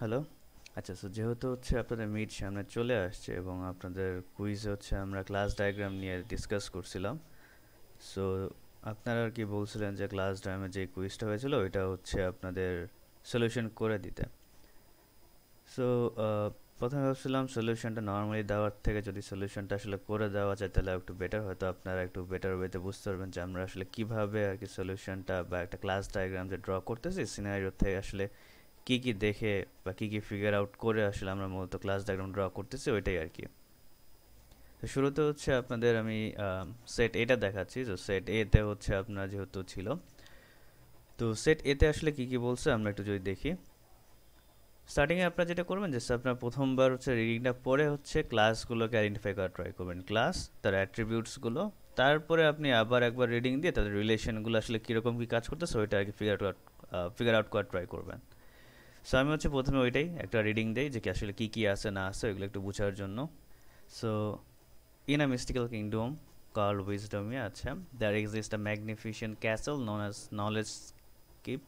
Hello. আচ্ছা, so যেহেতু হচ্ছে আপনাদের মিট সামনে চলে আসছে এবং আপনাদের কুইজ হচ্ছে আমরা ক্লাস ডায়াগ্রাম নিয়ে ডিসকাস করছিলাম। সো আপনারা আর কি বলছিলেন যে ক্লাস ডায়াগ্রামে যে কুইজটা হয়েছিল ওইটা হচ্ছে আপনাদের সলিউশন করে দিতে। সো প্রথমে ভাবছিলাম সলিউশনটা নর্মালি দেওয়ার থেকে যদি সলিউশনটা আসলে করে দেওয়া যায় তাহলে একটু বেটার, হয়তো আপনারা একটু বেটার ওয়েতে বুঝতে পারবেন যে আমরা আসলে কিভাবে আর কি সলিউশনটা বা একটা ক্লাস ডায়াগ্রাম যে ড্র করতেছি সিনারিও থেকে আসলে কি কি দেখে বা কি কি ফিগার আউট করে আসলে আমরা মূলত ক্লাস ডায়াগ্রাম ড্র করতেছি ওইটাই আর কি। তো শুরুতে হচ্ছে আপনাদের আমি সেট এটা দেখাচ্ছি। তো সেট এতে হচ্ছে আপনার যেহেতু ছিল, তো সেট এতে আসলে কি কি বলছে আমরা একটু যদি দেখি। স্টার্টিংয়ে আপনারা যেটা করবেন যে আপনার প্রথমবার হচ্ছে রিডিংটা পরে হচ্ছে ক্লাসগুলোকে আইডেন্টিফাই করা ট্রাই করবেন, ক্লাস তার অ্যাট্রিবিউটসগুলো। তারপরে আপনি আবার একবার রিডিং দিয়ে তাদের রিলেশনগুলো আসলে কীরকম কী কাজ করতেছে ওইটা আর কি ফিগার আউট করার ট্রাই করবেন। সো আমি হচ্ছে প্রথমে ওইটাই একটা রিডিং দেই যে কি আসলে কী কী আছে না আছে ওইগুলো একটু বোঝার জন্য। So in a mystical kingdom called Wisdomia, acha, there exists a magnificent castle known as Knowledge Keep,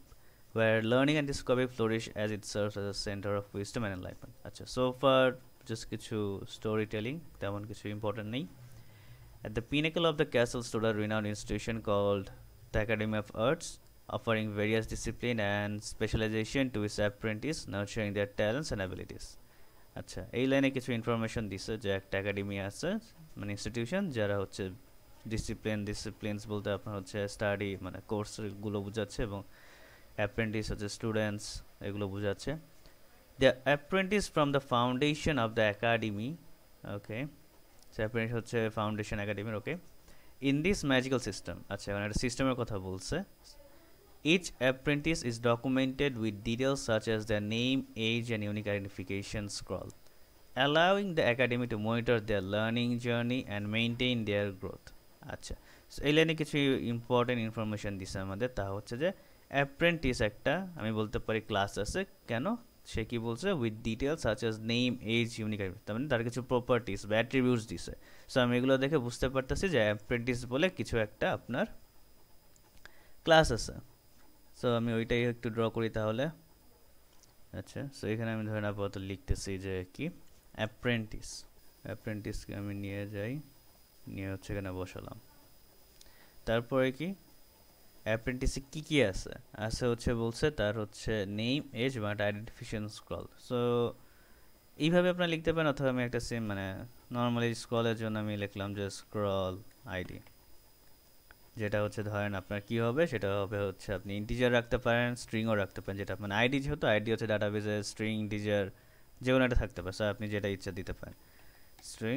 where learning and discovery flourish as it serves as a center of wisdom and enlightenment. Acha, so far just কিছু storytelling, তেমন কিছু important নেই। At the pinnacle of the castle stood a renowned institution called the Academy of Arts, offering various discipline and specialization to its apprentices, nurturing their talents and abilities. আচ্ছা, এই লাইনে কিছু information দিছে যে একটা একাডেমি আছে, মানে ইনস্টিটিউশন যারা হচ্ছে ডিসিপ্লিনস বলতে আপনার হচ্ছে স্টাডি মানে কোর্সগুলো বোঝাচ্ছে, এবং অ্যাপ্রেন্টিস হচ্ছে স্টুডেন্টস, এগুলো বোঝাচ্ছে। The apprentice from the foundation of the academy, okay, apprentice হচ্ছে ফাউন্ডেশন একাডেমির, ওকে। ইন দিস ম্যাজিক্যাল সিস্টেম, আচ্ছা এখন একটা সিস্টেমের কথা বলছে। Each apprentice is documented with details such as their name, age, and unique identification scroll, allowing the academy to monitor their learning journey and maintain their growth. আচ্ছা, so এই লাইনে কিছু ইম্পর্টেন্ট ইনফরমেশন দিছে আমাদের, তা হচ্ছে যে অ্যাপ্রেন্টিস একটা আমি বলতে পারি ক্লাস আছে, কেন সে কি বলছে with details such as name, age, unique, তার মানে তার কিছু প্রপার্টিস বা অ্যাট্রিবিউটস দিছে। সো আমি এগুলো দেখে বুঝতে পারতেছি যে অ্যাপ্রেন্টিস বলে কিছু একটা আপনার ক্লাস আছে। সো আমি ওইটাই একটু ড্র করি তাহলে। আচ্ছা, সো এখানে আমি ধরেন আপাতত লিখতেছি যে কি অ্যাপ্রেন্টিসকে আমি নিয়ে যাই, নিয়ে হচ্ছে এখানে বসালাম। তারপরে কি অ্যাপ্রেন্টিসে কি কি আছে, আছে হচ্ছে বলছে তার হচ্ছে নেম, এজ বা আইডেন্টিফিকেশন স্ক্রল। সো এইভাবে আপনারা লিখতে পারেন, অথবা আমি একটা সেম মানে নর্মালি স্ক্রলের জন্য আমি লিখলাম যে স্ক্রল আইডি, যেটা হচ্ছে ধরেন আপনার কি হবে, সেটা হবে হচ্ছে আপনি ইন্টিজার রাখতে পারেন, স্ট্রিংও রাখতে পারেন, যেটা মানে আইডি যেহেতু আইডি হচ্ছে ডাটাবেসে স্ট্রিং, ইন্টিজার যে কোনো একটা থাকতে পারে। স্যার আপনি যেটা ইচ্ছা দিতে পারেন, স্ট্রিং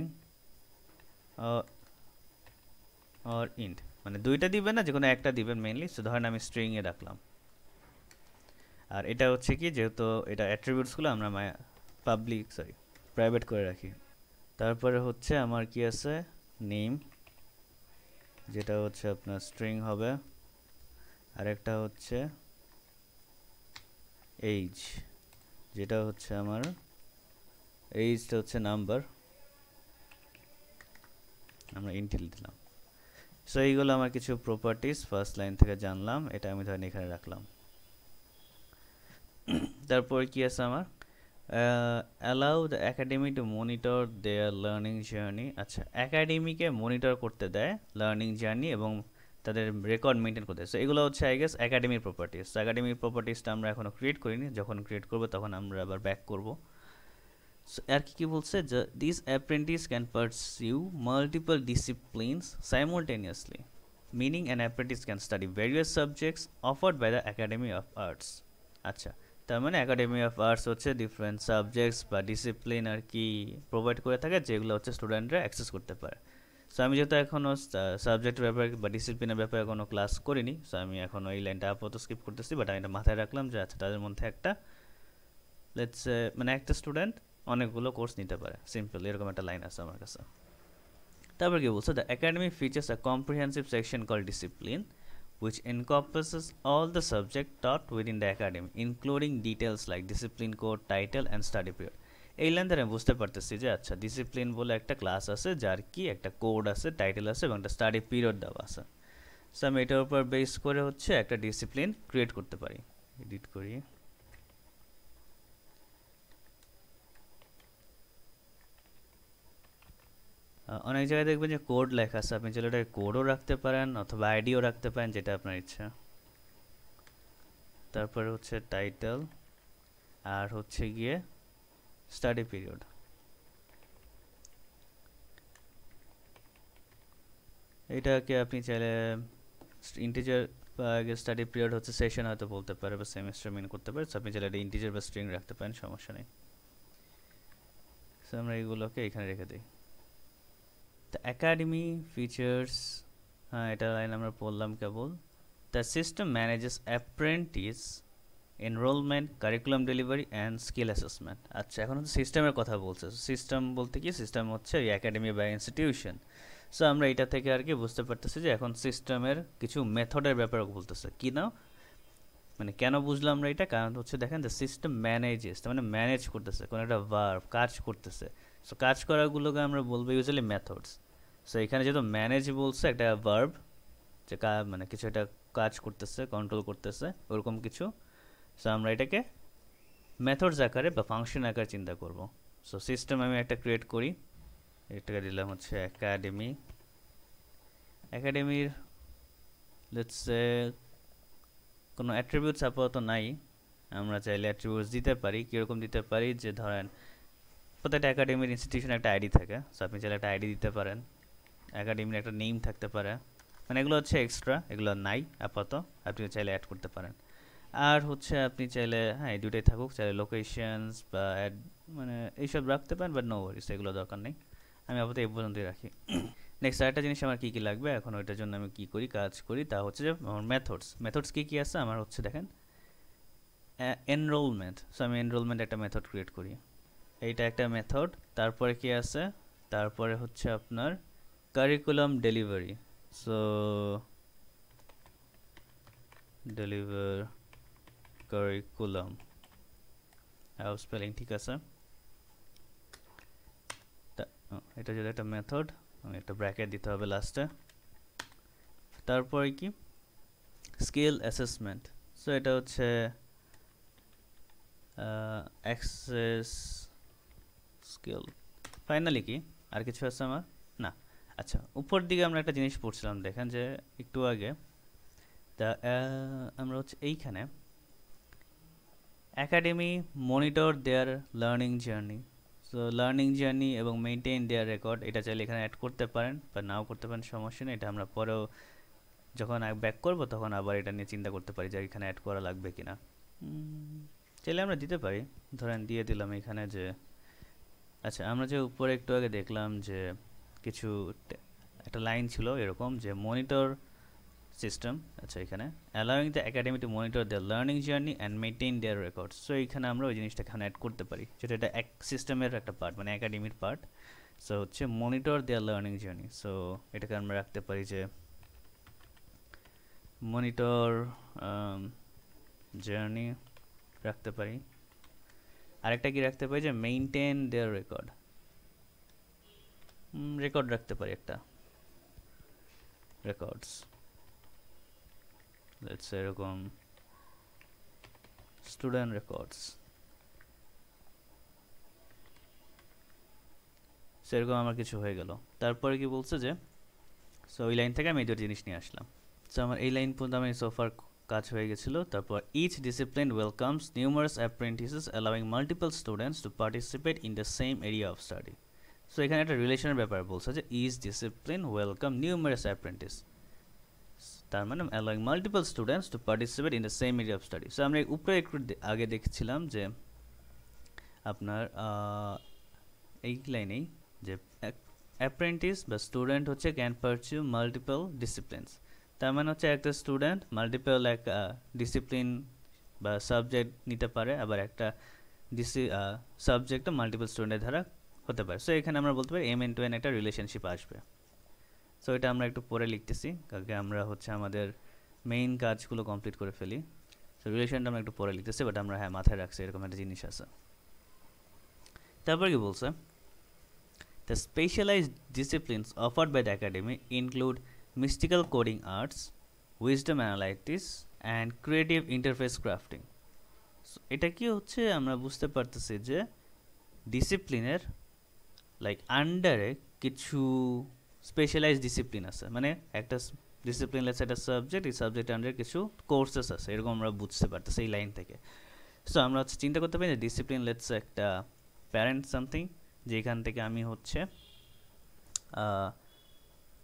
অর ইন্ট, মানে দুইটা দিবেন না, যে কোনো একটা দিবেন মেইনলি। সো ধরেন আমি স্ট্রিংয়ে রাখলাম। আর এটা হচ্ছে কি, যেহেতু এটা অ্যাট্রিবিউটসগুলো আমরা প্রাইভেট করে রাখি। তারপরে হচ্ছে আমার কি আছে, নেম, যেটা হচ্ছে আপনার স্ট্রিং হবে, আরেকটা হচ্ছে এইজ, যেটা হচ্ছে আমার এইজটা হচ্ছে নাম্বার, আমরা ইন্টিল দিলাম। সো এইগুলো আমার কিছু প্রপার্টিস ফার্স্ট লাইন থেকে জানলাম, এটা আমি ধরেন এখানে রাখলাম। তারপর কি আছে আমার, allow the academy to monitor their learning journey. আচ্ছা, একাডেমিকে মনিটর করতে দেয় লার্নিং জার্নি এবং তাদের রেকর্ড মেনটেন করতে। সো এগুলো হচ্ছে আই গেস একাডেমির প্রপার্টিস। একাডেমির প্রপার্টিসটা আমরা এখনও ক্রিয়েট করিনি, যখন ক্রিয়েট করবো তখন আমরা আবার ব্যাক করবো। আর কি কি বলছে, this apprentice can pursue multiple disciplines সাইমultaneously, meaning an apprentice can study various subjects offered by the Academy of Arts. আচ্ছা, তার মানে একাডেমি অফ আর্টস হচ্ছে ডিফারেন্ট সাবজেক্টস বা ডিসিপ্লিন আর কি প্রোভাইড করে থাকে, যেগুলো হচ্ছে স্টুডেন্টরা অ্যাক্সেস করতে পারে। সো আমি যেহেতু এখনও সাবজেক্টের ব্যাপারে বা ডিসিপ্লিনের ব্যাপারে কোনো ক্লাস করিনি, সো আমি এখনও এই লাইনটা আপাতত স্কিপ করতেছি, বাট আমি এটা মাথায় রাখলাম যে আচ্ছা তাদের মধ্যে একটা লেটস মানে একটা স্টুডেন্ট অনেকগুলো কোর্স নিতে পারে, সিম্পল এরকম একটা লাইন আছে আমার কাছে। তারপর কি বলছে, the academy features a comprehensive section call discipline which encompasses all the subject taught within the academy, including details like discipline code, title and study period. এই লাইন দ্বারা আমি বুঝতে পারতেছি যে আচ্ছা ডিসিপ্লিন বলে একটা ক্লাস আছে, যার কি একটা কোড আছে, টাইটেল আছে এবং একটা স্টাডি পিরিয়ড দেওয়া আছে। সো আমি এটার উপর বেস করে হচ্ছে একটা ডিসিপ্লিন ক্রিয়েট করতে পারি। এডিট করি, অনেক জায়গায় দেখবেন যে কোড লেখা আছে, আপনি চাইলে এটা কোডও রাখতে পারেন অথবা আইডিও রাখতে পারেন, যেটা আপনার ইচ্ছা। তারপরে হচ্ছে টাইটেল, আর হচ্ছে গিয়ে স্টাডি পিরিয়ড। এটাকে আপনি চাইলে ইন্টিজার বা স্টাডি পিরিয়ড হচ্ছে সেশন হয়তো বলতে পারে বা সেমিস্টার মিন করতে পারে, আপনি চাইলে এটা ইন্টিজার বা স্ট্রিং রাখতে পারেন, সমস্যা নেই। আমরা এগুলোকে এখানে রেখে দিই। দ্য একাডেমি ফিচার্স, হ্যাঁ এটা লাইন আমরা পড়লাম কেবল। The system manages apprentice enrolment, curriculum delivery and skill assessment. আচ্ছা, এখন হচ্ছে সিস্টেমের কথা বলছে। সিস্টেম বলতে কি, সিস্টেম হচ্ছে এই একাডেমি বা ইনস্টিটিউশন। সো আমরা এটা থেকে আর কি বুঝতে পারতেছি যে এখন সিস্টেমের কিছু মেথডের ব্যাপারে বলতেছে কি না, মানে কেন বুঝলাম আমরা এটা, কারণ হচ্ছে দেখেন দ্য সিস্টেম ম্যানেজেস, তার মানে ম্যানেজ করতেছে কোনো একটা ভার্ব, কাজ করতেছে। সো কাজ করাগুলোকে আমরা বলবো ইউজুয়ালি মেথডস। সো এখানে যেহেতু ম্যানেজ বলছে, একটা ভার্ব যে মানে কিছু একটা কাজ করতেছে, কন্ট্রোল করতেছে, ওরকম কিছু। সো আমরা এটাকে মেথডস আকারে বা ফাংশন আকারে চিন্তা করব। সো সিস্টেম আমি একটা ক্রিয়েট করি, এটাকে দিলাম হচ্ছে একাডেমি। একাডেমির লেটস সে কোনো অ্যাট্রিবিউটস আপাতত নাই, আমরা চাইলে অ্যাট্রিবিউটস দিতে পারি। কীরকম দিতে পারি, যে ধরেন প্রত্যেকটা একাডেমির ইনস্টিটিউশন একটা আইডি থাকে, সো আপনি চাইলে একটা আইডি দিতে পারেন। একাডেমির একটা নেম থাকতে পারে, মানে এগুলো হচ্ছে এক্সট্রা, এগুলো নাই আপাতত, আপনি চাইলে অ্যাড করতে পারেন। আর হচ্ছে আপনি চাইলে হ্যাঁ এই দুটোই থাকুক, চাইলে লোকেশনস বা অ্যাড মানে এইসব রাখতে পারেন, বাট নো ওয়ারিস, এগুলো দরকার নেই, আমি আপাতত এই পর্যন্তই রাখি। নেক্সট আরেকটা জিনিস আমার কী কী লাগবে এখন, ওইটার জন্য আমি কী করি, কাজ করি, তা হচ্ছে যে আমার মেথডস কী কী আছে আমার, হচ্ছে দেখেন এনরোলমেন্ট। সো আমি এনরোলমেন্ট একটা মেথড ক্রিয়েট করি, এইটা একটা মেথড। তারপরে কি আছে, তারপরে হচ্ছে আপনার curriculum delivery. So deliver curriculum, spelling ঠিক আছে। এটা যদি একটা মেথড, একটা ব্র্যাকেট দিতে হবে লাস্টে। তারপরে কি স্কিল অ্যাসেসমেন্ট। সো এটা হচ্ছে অ্যাক্সেস স্কিল। ফাইনালি কি আর কিছু আছে আমার না। আচ্ছা, উপর দিকে আমরা একটা জিনিস পড়ছিলাম, দেখেন যে একটু আগে তা আমরা হচ্ছে এইখানে academy monitor their learning journey. So learning journey এবং মেনটেন দেয়ার রেকর্ড, এটা চাইলে এখানে অ্যাড করতে পারেন বা নাও করতে পারেন, সমস্যা নেই। এটা আমরা পরেও যখন ব্যাক করবো তখন আবার এটা নিয়ে চিন্তা করতে পারি যে এখানে অ্যাড করা লাগবে কিনা। চাইলে আমরা দিতে পারি, ধরেন দিয়ে দিলাম এখানে যে আচ্ছা, আমরা যে উপরে একটু আগে দেখলাম যে কিছু একটা লাইন ছিল এরকম যে মনিটর সিস্টেম। আচ্ছা, এখানে allowing the academy to monitor their learning journey and maintain their records. So এইখানে আমরা ওই জিনিসটা এখানে অ্যাড করতে পারি, যেটা এটা এক সিস্টেমের একটা পার্ট, মানে একাডেমির পার্ট। সো হচ্ছে monitor their learning journey. So এটাকে আমরা রাখতে পারি যে মনিটর জার্নি রাখতে পারি। আরেকটা কি রাখতে পারি, যে মেইনটেইন দেয়ার রেকর্ড রাখতে পারি, একটা রেকর্ডস লেটস সে এরকম স্টুডেন্ট রেকর্ডস, সেরকম আমার কিছু হয়ে গেল। তারপরে কি বলছে যে সো ওই লাইন থেকে আমি এই দুটো জিনিস নিয়ে আসলাম। সো আমার এই লাইন পর্যন্ত আমি সোফার কাজ হয়ে গেছিলো। তারপর each discipline welcomes numerous apprentices allowing multiple students to participate in the same area of study. So এখানে একটা রিলেশনের ব্যাপার বলছে যে each discipline welcome numerous apprentice, তার মানে allowing multiple students to participate in the same area of study. So আমরা উপরে একটু আগে দেখছিলাম যে আপনার এই লাইনেই যে অ্যাপ্রেন্টিস বা স্টুডেন্ট হচ্ছে ক্যান পারসিউ মাল্টিপল ডিসিপ্লিনস, তার মানে হচ্ছে একটা স্টুডেন্ট মাল্টিপল এক ডিসিপ্লিন বা সাবজেক্ট নিতে পারে, আবার একটা সাবজেক্টও মাল্টিপল স্টুডেন্টের দ্বারা হতে পারে। সো এখানে আমরা বলতে পারি এম এন টু এন একটা রিলেশনশিপ আসবে। সো এটা আমরা একটু পরে লিখতেছি, কারণ আমরা হচ্ছে আমাদের মেইন কাজগুলো কমপ্লিট করে ফেলি। সো রিলেশনটা আমরা একটু পরে লিখতেছি, বাট আমরা হ্যাঁ মাথায় রাখছি এরকম একটা জিনিস আছে। তারপর কি বলছে, the specialized disciplines offered by the academy include mystical coding arts, wisdom analytics and creative interface crafting. So এটা কি হচ্ছে, আমরা বুঝতে পারতেছি যে ডিসিপ্লিনের লাইক আন্ডারে কিছু স্পেশালাইজ ডিসিপ্লিন আছে, মানে একটা ডিসিপ্লিন লেটস একটা সাবজেক্ট, এই সাবজেক্ট আন্ডারে কিছু কোর্সেস আছে, এরকম আমরা বুঝতে পারতেছি এই লাইন থেকে। সো আমরা হচ্ছে চিন্তা করতে পারি যে ডিসিপ্লিন লেটস একটা প্যারেন্ট সামথিং, যেখান থেকে আমি হচ্ছে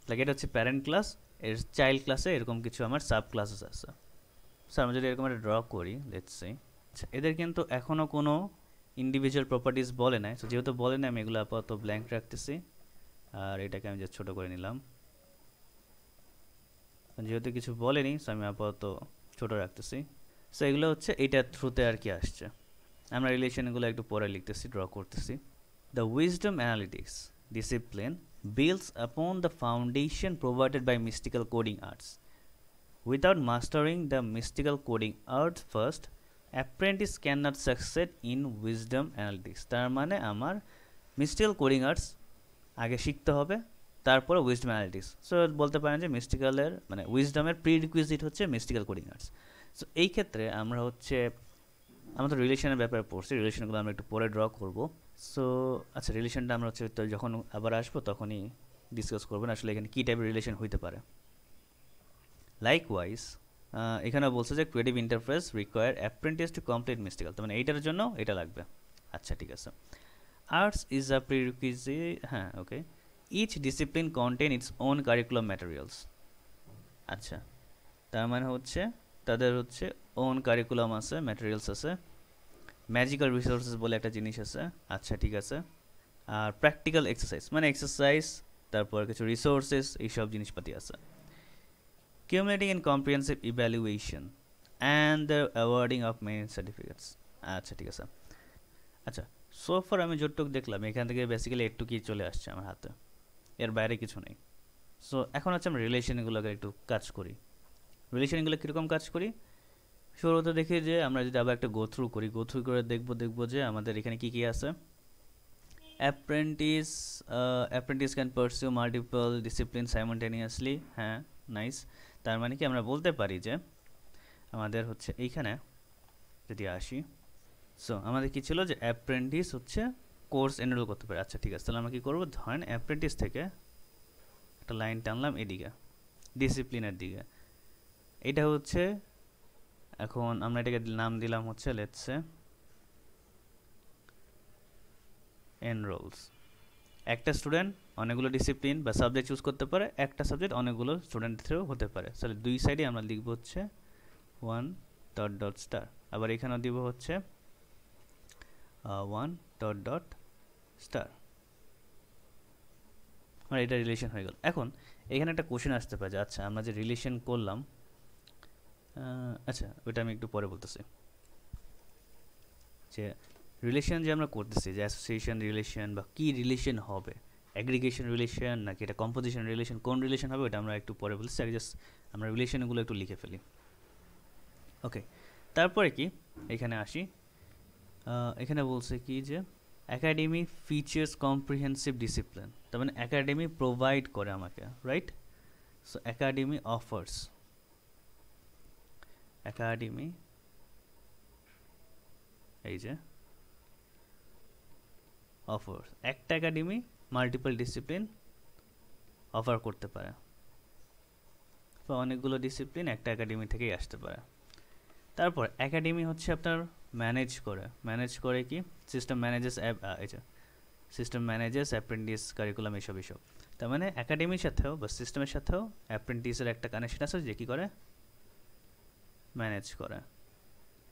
লাইক এটা হচ্ছে প্যারেন্ট ক্লাস, এর চাইল্ড ক্লাসে এরকম কিছু আমার সাব ক্লাসেস আছে। সো আমরা যদি এরকম একটা ড্র করি লেটস সে, আচ্ছা এদের কিন্তু এখনও কোনো ইন্ডিভিজুয়াল প্রপার্টিস বলে নাই। সো যেহেতু বলে না, আমি এগুলো আপাতত ব্ল্যাঙ্ক রাখতেছি, আর এটাকে আমি জাস্ট ছোটো করে নিলাম। যেহেতু কিছু বলেনি, সো আমি আপাতত ছোটো রাখতেছি। সো এগুলো হচ্ছে এইটার থ্রুতে আর কি আসছে। আমরা রিলেশনগুলো একটু পরে লিখতেছি, ড্র করতেছি। The wisdom analytics discipline builds upon the foundation provided by mystical coding arts. Without mastering the mystical coding arts first, apprentice cannot succeed in wisdom analytics. তার মানে আমার mystical coding arts আগে শিখতে হবে, তারপরে উইজডম অ্যানালিটিক্স। সো বলতে পারেন যে মিস্টিক্যালের মানে উইজডমের প্রিরিকুইজিট হচ্ছে মিস্টিক্যাল কোডিং আর্টস। সো এই ক্ষেত্রে আমরা হচ্ছে আমরা তো রিলেশনের ব্যাপারে পড়ছি, রিলেশনগুলো আমরা একটু পরে ড্র করব। সো আচ্ছা, রিলেশনটা আমরা হচ্ছে তো যখন আবার আসবো তখনই ডিসকাস করবেন আসলে এখানে কী টাইপের রিলেশন হইতে পারে। লাইকওয়াইজ এখানে বলছে যে creative interface require apprentice to complete mystical, তার মানে এইটার জন্য এটা লাগবে। আচ্ছা ঠিক আছে, আর্টস ইজ আ প্রিরিকুইজিট, হ্যাঁ okay. Each discipline contain its own curriculum materials. আচ্ছা, তার মানে হচ্ছে তাদের হচ্ছে ওন কারিকুলাম আছে, ম্যাটেরিয়ালস আছে, ম্যাজিক্যাল রিসোর্সেস বলে একটা জিনিস আছে। আচ্ছা ঠিক আছে, আর প্র্যাকটিক্যাল এক্সারসাইজ মানে এক্সারসাইজ, তারপর কিছু রিসোর্সেস, এইসব জিনিসপাতি আছে। Cumulating and comprehensive evaluation and the awarding of merit certificates. আচ্ছা ঠিক আছে। আচ্ছা, সো ফার আমি যতটুকু দেখলাম এখান থেকে বেসিক্যালি একটুকুই চলে আসছে আমার হাতে, এর বাইরে কিছু নেই। সো এখন হচ্ছে আমরা রিলেশনগুলোকে একটু কাজ করি। রিলেশনগুলো কীরকম কাজ করি শুরুতে দেখি যে আমরা যদি আবার একটা গো থ্রু করে দেখবো যে আমাদের এখানে কী কী আছে। Apprentice can pursue multiple discipline সাইমultaneously, হ্যাঁ নাইস। তার মানে কি আমরা বলতে পারি যে আমাদের হচ্ছে এইখানে যদি আসি, সো আমাদের কি ছিল যে অ্যাপ্রেন্টিস হচ্ছে কোর্স এনরোল করতে পারে। আচ্ছা ঠিক আছে, তাহলে আমরা কী করবো, ধরেন অ্যাপ্রেন্টিস থেকে একটা লাইন টানলাম এদিকে ডিসিপ্লিনের দিকে, এটা হচ্ছে এখন আমরা এটাকে নাম দিলাম হচ্ছে লেটস সে এনরোলস। একটা স্টুডেন্ট অনেকগুলো ডিসিপ্লিন বা সাবজেক্ট চুজ করতে পারে, একটা সাবজেক্ট অনেকগুলো স্টুডেন্টের থ্রু হতে পারে। তাহলে দুই সাইডে আমরা লিখবো হচ্ছে ওয়ান ডট ডট স্টার, আবার এখানেও দিব হচ্ছে ওয়ান ডট ডট স্টার। আমার এটা রিলেশন হয়ে গেল। এখন এখানে একটা কোশ্চেন আসতে পারে যে আচ্ছা আমরা যে রিলেশন করলাম, আচ্ছা ওইটা আমি একটু পরে বলতেছি, যে রিলেশন যে আমরা করতেছি যে অ্যাসোসিয়েশন রিলেশন বা কী রিলেশন হবে, অ্যাগ্রিগেশন রিলেশন নাকি এটা কম্পোজিশন রিলেশন, কোন রিলেশন হবে ওটা আমরা একটু পরে বলছি, আগে জাস্ট আমরা রিলেশনগুলো একটু লিখে ফেলি। ওকে, তারপরে কি এখানে আসি, এখানে বলছে কি যে একাডেমি ফিচার্স কম্প্রিহেন্সিভ ডিসিপ্লিন, তার মানে একাডেমি প্রোভাইড করে আমাকে, right. So academy offers, academy এই যে অফার, একটা একাডেমি মাল্টিপল ডিসিপ্লিন অফার করতে পারে, তো অনেকগুলো ডিসিপ্লিন একটা একাডেমি থেকেই আসতে পারে। তারপর একাডেমি হচ্ছে আপনার ম্যানেজ করে কি system manages system manages apprentice curriculum এসব। তার মানে একাডেমির সাথেও বা সিস্টেমের সাথেও অ্যাপ্রেন্টিসের একটা কানেকশন আছে যে কী করে ম্যানেজ করে।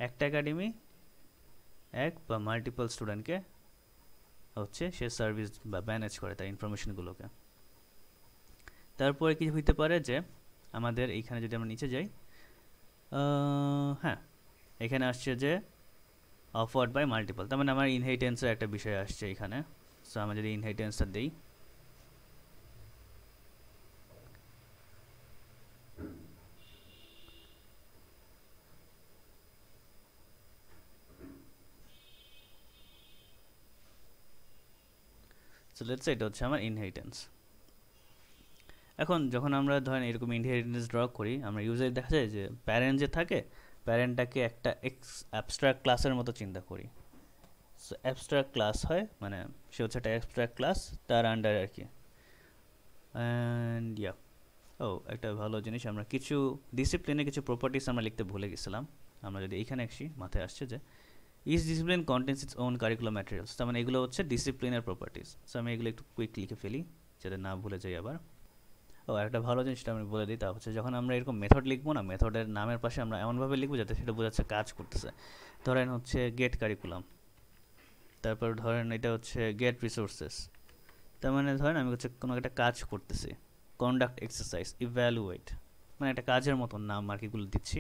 একটা একাডেমি এক বা মাল্টিপল স্টুডেন্টকে হচ্ছে সে সার্ভিস বা ম্যানেজ করে তার ইনফরমেশনগুলোকে। তারপরে কি হইতে পারে যে আমাদের এইখানে যদি আমরা নিচে যাই, হ্যাঁ এখানে আসছে যে অফার্ড বাই মাল্টিপল, তার মানে আমার ইনহেরিটেন্সের একটা বিষয় আসছে এখানে। সো আমরা যদি ইনহেরিটেন্সটা দিই, সো লেটস সে এটা হচ্ছে আমার ইনহেরিটেন্স। এখন যখন আমরা ধরেন এরকম ইনহেরিটেন্স ড্র করি, আমরা ইউজুয়ালি দেখা যায় যে প্যারেন্ট যে থাকে, প্যারেন্টটাকে একটা অ্যাবস্ট্রাক্ট ক্লাসের মতো চিন্তা করি। সো অ্যাবস্ট্রাক্ট ক্লাস হয়, মানে সে হচ্ছে একটা অ্যাবস্ট্রাক্ট ক্লাস, তার আন্ডারে আর কি। অ্যান্ড ইয়া, ও একটা ভালো জিনিস, আমরা কিছু ডিসিপ্লিনে কিছু প্রপার্টিস আমরা লিখতে ভুলে গেছিলাম। আমরা যদি এইখানে আসি, মাথায় আসছে যে each discipline contains its own curriculum materials, তার মানে এগুলো হচ্ছে ডিসিপ্লিনের প্রপার্টিস। সো আমি এগুলো একটু কুইক লিখে ফেলি যাতে না ভুলে যাই আবার। ও একটা ভালো জিনিসটা আমি বলে দিই, তা হচ্ছে যখন আমরা এরকম মেথড লিখবো না, মেথডের নামের পাশে আমরা এমনভাবে লিখবো যাতে সেটা বোঝাচ্ছে কাজ করতেছে। ধরেন হচ্ছে গেট কারিকুলাম, তারপর ধরেন এটা হচ্ছে গেট রিসোর্সেস, তার মানে ধরেন আমি হচ্ছে কোনো একটা কাজ করতেছি, কন্ডাক্ট এক্সারসাইজ, ইভ্যালুয়েট, মানে একটা কাজের মতন নাম আর কিগুলো দিচ্ছি।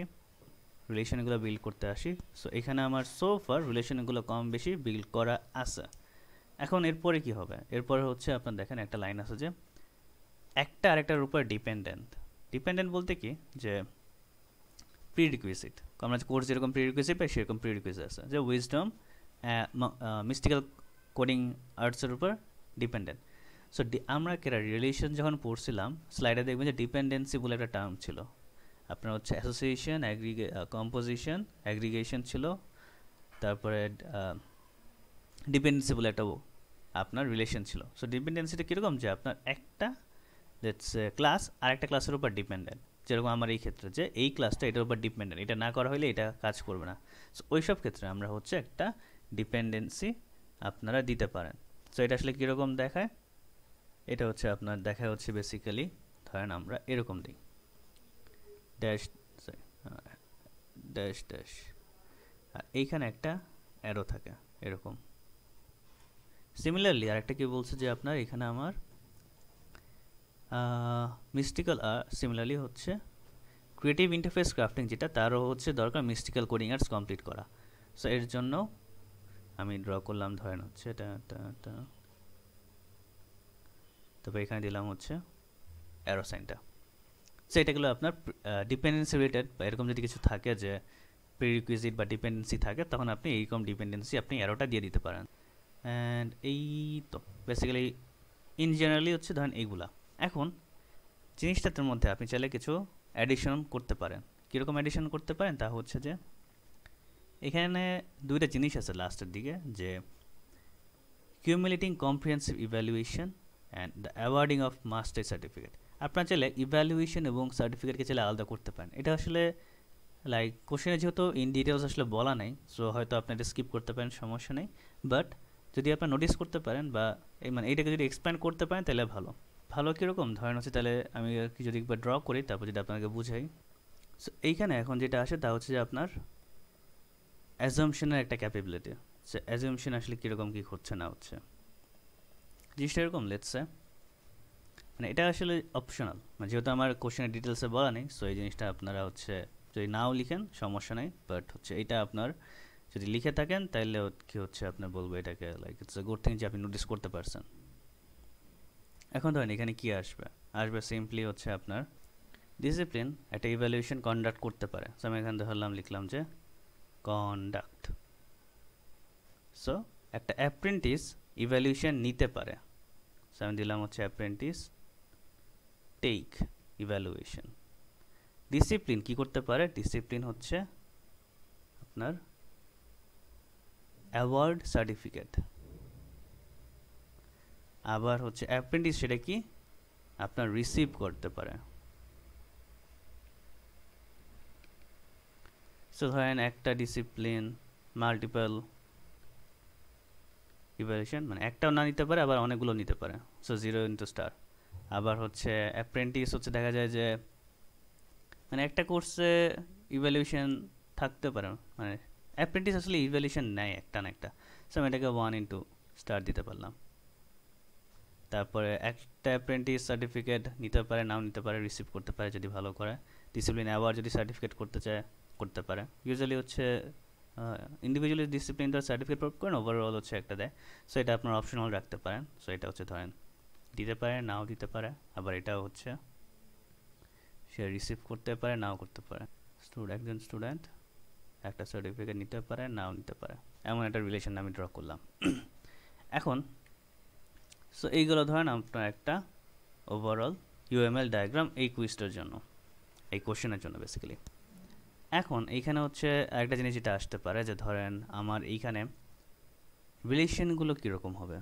রিলেশনগুলো বিল্ড করতে আসি। সো এখানে আমার সোফার রিলেশনগুলো কম বেশি বিল্ড করা আছে। এখন এরপরে কি হবে, এরপরে হচ্ছে আপনার দেখেন একটা লাইন আছে যে একটা আরেকটার উপর ডিপেন্ডেন্ট। ডিপেন্ডেন্ট বলতে কি, যে প্রিরিকুইজিট, আমরা কোর্স যেরকম প্রিরিকুইজিট পাই সেরকম প্রিরিকুইজিট আছে, যে উইজডম মিস্টিক্যাল কোডিং আর্টসের উপর ডিপেন্ডেন্ট। সো আমরা কেরা রিলেশন যখন পড়ছিলাম স্লাইডে দেখবেন যে ডিপেন্ডেন্সি বলে একটা টার্ম ছিল, আপনার হচ্ছে অ্যাসোসিয়েশন, কম্পোজিশন, অ্যাগ্রিগেশন ছিল, তারপরে ডিপেন্ডেন্সি বলে একটা আপনার রিলেশন ছিল। সো ডিপেন্ডেন্সিটা কীরকম, যে আপনার একটা লেটস ক্লাস আর একটা ক্লাসের উপর ডিপেন্ডেন্ট, যেরকম আমার এই ক্ষেত্রে যে এই ক্লাসটা এটার উপর ডিপেন্ডেন্ট, এটা না করা হলে এটা কাজ করবে না। সো ওই সব ক্ষেত্রে আমরা হচ্ছে একটা ডিপেন্ডেন্সি আপনারা দিতে পারেন। সো এটা আসলে কীরকম দেখায়, এটা হচ্ছে আপনার দেখায় হচ্ছে বেসিক্যালি ধরেন আমরা এরকম দিই ড্যাশ ড্যাশ ড্যাশ, আর এইখানে একটা অ্যারো থাকে এরকম। সিমিলারলি আরেকটা কি বলছে যে আপনার এখানে আমার মিস্টিক্যাল সিমিলারলি হচ্ছে ক্রিয়েটিভ ইন্টারফেস ক্রাফটিং, যেটা তারও হচ্ছে দরকার মিস্টিক্যাল কোডিং আর্টস কমপ্লিট করা। সো এর জন্য আমি ড্র করলাম ধরেন হচ্ছে এটা, তারপর এখানে দিলাম হচ্ছে অ্যারো সাইনটা। সো এটাগুলো আপনার ডিপেন্ডেন্সি রিলেটেড বা এরকম যদি কিছু থাকে যে প্রিরিকুইজিট বা ডিপেন্ডেন্সি থাকে, তখন আপনি এইরকম ডিপেন্ডেন্সি আপনি অ্যারোটা দিয়ে দিতে পারেন। অ্যান্ড এই তো বেসিক্যালি ইন জেনারেলি হচ্ছে ধরেন এইগুলা। এখন জিনিসটার মধ্যে আপনি চাইলে কিছু অ্যাডিশন করতে পারেন। কীরকম অ্যাডিশন করতে পারেন তা হচ্ছে যে এখানে দুইটা জিনিস আছে লাস্টের দিকে, যে cumulating comprehensive evaluation and the awarding of master certificate. আপনার চাইলে ইভ্যালুয়েশন এবং সার্টিফিকেটকে চাইলে আলাদা করতে পারেন। এটা আসলে লাইক কোশ্চেনে যেহেতু ইন ডিটেলস আসলে বলা নাই, সো হয়তো আপনি এটা স্কিপ করতে পারেন, সমস্যা নেই। বাট যদি আপনার নোটিস করতে পারেন বা মানে এইটাকে যদি এক্সপ্যান্ড করতে পারেন তাহলে ভালো। ভালো কীরকম ধরেন হচ্ছে, তাহলে আমি আর কি যদি একবার ড্র করি তারপর যদি আপনাকে বুঝাই। সো এইখানে এখন যেটা আসে তা হচ্ছে যে আপনার অ্যাজাম্পশনের একটা ক্যাপাবিলিটি। সে অ্যাজাম্পশন আসলে কীরকম কী হচ্ছে না হচ্ছে, জিনিসটা এরকম লেটসে, মানে এটা আসলে অপশনাল, মানে যেহেতু আমার কোশ্চেনের ডিটেলসে বলা নেই, সো এই জিনিসটা আপনারা হচ্ছে যদি নাও লিখেন সমস্যা নেই, বাট হচ্ছে এটা আপনার যদি লিখে থাকেন তাহলে কি হচ্ছে আপনার বলবো এটাকে like it's a good thing যে আপনি নোটিস করতে পারছেন। এখন ধরেন এখানে কি আসবে, আসবে সিম্পলি হচ্ছে আপনার ডিসিপ্লিন একটা ইভ্যালুয়েশন কন্ডাক্ট করতে পারে। সো আমি এখানে ধরলাম, লিখলাম যে কন্ডাক্ট। সো একটা অ্যাপ্রেন্টিস ইভ্যালুয়েশন নিতে পারে, সো আমি দিলাম হচ্ছে অ্যাপ্রেন্টিস টেক ইভ্যালুয়েশন। ডিসিপ্লিন কি করতে পারে, ডিসিপ্লিন হচ্ছে আপনার অ্যাওয়ার্ড সার্টিফিকেট। আবার হচ্ছে অ্যাপ্রেন্টিস সেটা কি আপনার রিসিভ করতে পারে। সো ধরেন একটা ডিসিপ্লিন মাল্টিপল ইভ্যালুয়েশন, মানে একটাও না নিতে পারে আবার অনেকগুলো নিতে পারে। So 0 into star. আবার হচ্ছে অ্যাপ্রেন্টিস হচ্ছে দেখা যায় যে মানে একটা কোর্সে ইভ্যালুয়েশন থাকতে পারে, মানে অ্যাপ্রেন্টিস আসলে ইভ্যালুয়েশন নেয় একটা না একটা। সো আমি এটাকে 1 ইন্টু স্টার দিতে পারলাম। তারপরে একটা অ্যাপ্রেন্টিস সার্টিফিকেট নিতে পারে, নাও নিতে পারে, রিসিভ করতে পারে যদি ভালো করে। ডিসিপ্লিন আবার যদি সার্টিফিকেট করতে চায় করতে পারে। ইউজুয়ালি হচ্ছে ইন্ডিভিজুয়ালি ডিসিপ্লিনটা সার্টিফিকেট প্রোভাইড করেন, ওভারঅল হচ্ছে একটা দেয়। সো এটা আপনার অপশনাল রাখতে পারেন। সো এটা হচ্ছে ধরেন দিতে পারে, নাও দিতে পারে। আবার এটাও হচ্ছে সে রিসিভ করতে পারে, নাও করতে পারে। একজন স্টুডেন্ট একটা সার্টিফিকেট নিতে পারে, নাও নিতে পারে, এমন একটা রিলেশন আমি ড্র করলাম। এখন সো এইগুলো ধরেন আপনার একটা ওভারঅল ইউএমএল ডায়াগ্রাম এই কুইজটার জন্য, এই কোশ্চেনের জন্য বেসিক্যালি। এখন এইখানে হচ্ছে আরেকটা জিনিস যেটা আসতে পারে, যে ধরেন আমার এইখানে রিলেশনগুলো কীরকম হবে,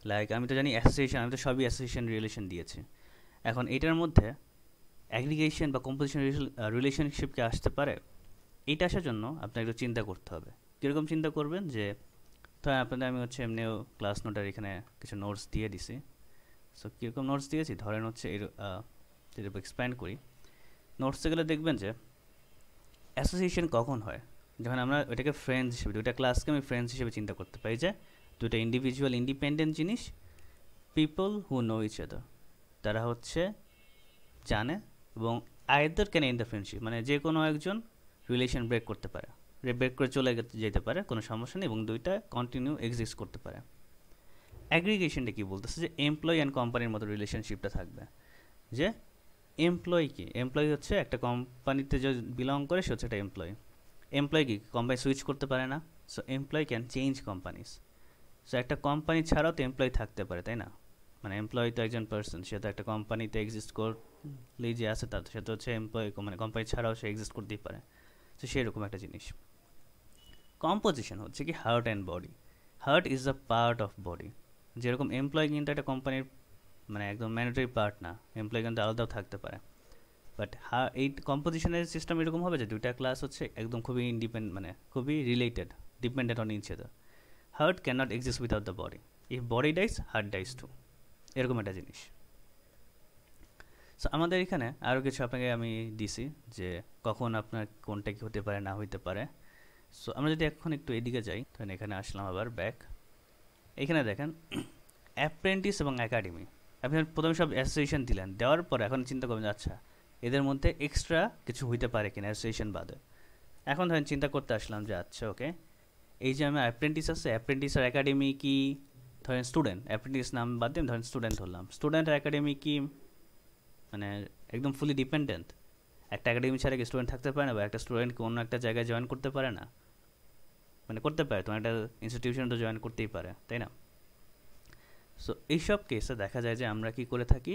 লাইক আমি তো জানি অ্যাসোসিয়েশন, আমি তো সবই অ্যাসোসিয়েশন রিলেশন দিয়েছি। এখন এটার মধ্যে অ্যাগ্রিগেশন বা কম্পোজিশন রিলেশনশিপ কি আসতে পারে? এইটা আসার জন্য আপনার একটু চিন্তা করতে হবে। কীরকম চিন্তা করবেন, যে ধরেন আপনাদের আমি হচ্ছে এমনিও ক্লাস নোটের এখানে কিছু নোটস দিয়ে দিছি। সো কীরকম নোটস দিয়েছি, ধরেন হচ্ছে এর যদি এক্সপ্লেন করি, নোটসে গেলে দেখবেন যে অ্যাসোসিয়েশন কখন হয়, যখন আমরা ওইটাকে ফ্রেন্ডস হিসেবে, দুইটা ক্লাসকে আমি ফ্রেন্ডস হিসেবে চিন্তা করতে পারি, যে দুটো ইন্ডিভিজুয়াল ইন্ডিপেন্ডেন্ট জিনিস, people who know each other, তারা হচ্ছে জানে, এবং either can end the friendship, মানে যে কোনো একজন রিলেশন ব্রেক করতে পারে, ব্রেক করে চলে যেতে পারে, কোনো সমস্যা নেই, এবং দুইটা কন্টিনিউ এক্সিস্ট করতে পারে। অ্যাগ্রিগেশনটা কী বলতেছে, যে এমপ্লয়ি অ্যান্ড কোম্পানির মতো রিলেশনশিপটা থাকবে, যে এমপ্লয়ি কি, এমপ্লয়ি হচ্ছে একটা কোম্পানিতে যে বিলং করে সে হচ্ছে একটা এমপ্লয়ি। এমপ্লয়ি কি কোম্পানি সুইচ করতে পারে না, so employee can change companies. So একটা কোম্পানি ছাড়াও তো এমপ্লয়ি থাকতে পারে, তাই না? মানে এমপ্লয়ি তো একজন পার্সন, সে তো একটা কোম্পানিতে এক্সিস্ট করলেই যে আছে তার, সে তো হচ্ছে এমপ্লয়ি, মানে কোম্পানি ছাড়াও সে এক্সিস্ট করতেই পারে। তো সেরকম একটা জিনিস। কম্পোজিশন হচ্ছে কি heart and body. Heart is a part of body. যেরকম এমপ্লয়ি কিন্তু একটা কোম্পানির মানে একদম ম্যান্ডেটরি পার্ট না, এমপ্লয়ি কিন্তু আলাদাও থাকতে পারে। বাট এই কম্পোজিশনের সিস্টেম এরকম হবে যে দুইটা ক্লাস হচ্ছে একদম খুবই মানে খুবই related, dependent on each other. Heart can not exist without the body, if body dies heart dies too, এরকম একটা জিনিস। সো আমাদের এখানে আরও কিছু আপনাকে আমি দিছি, যে কখন আপনার কোনটা কি হতে পারে না হইতে পারে। সো আমরা যদি এখন একটু এদিকে যাই, তখন এখানে আসলাম আবার ব্যাক। এখানে দেখেন অ্যাপ্রেন্টিস এবং একাডেমি, আপনি প্রথমে সব অ্যাসোসিয়েশন দিলেন, দেওয়ার পর এখন চিন্তা করবেন আচ্ছা এদের মধ্যে এক্সট্রা কিছু হইতে পারে কিনা অ্যাসোসিয়েশন বাদে। এখন ধরেন চিন্তা করতে আসলাম যে আচ্ছা ওকে, এই যে আমার অ্যাপ্রেন্টিস আছে, অ্যাপ্রেন্টিস আর একাডেমি কি, ধরেন স্টুডেন্ট, অ্যাপ্রেন্টিস নাম বাদ দিন, ধরেন স্টুডেন্ট ধরলাম, স্টুডেন্ট আর একাডেমি কি মানে একদম ফুলি ডিপেন্ডেন্ট? একটা একাডেমি ছাড়া কি স্টুডেন্ট থাকতে পারে না, বা একটা স্টুডেন্ট অন্য একটা জায়গায় জয়েন করতে পারে না? মানে করতে পারে, তোমার একটা ইনস্টিটিউশন তো জয়েন করতেই পারে, তাই না? সো এইসব কেসে দেখা যায় যে আমরা কি করে থাকি,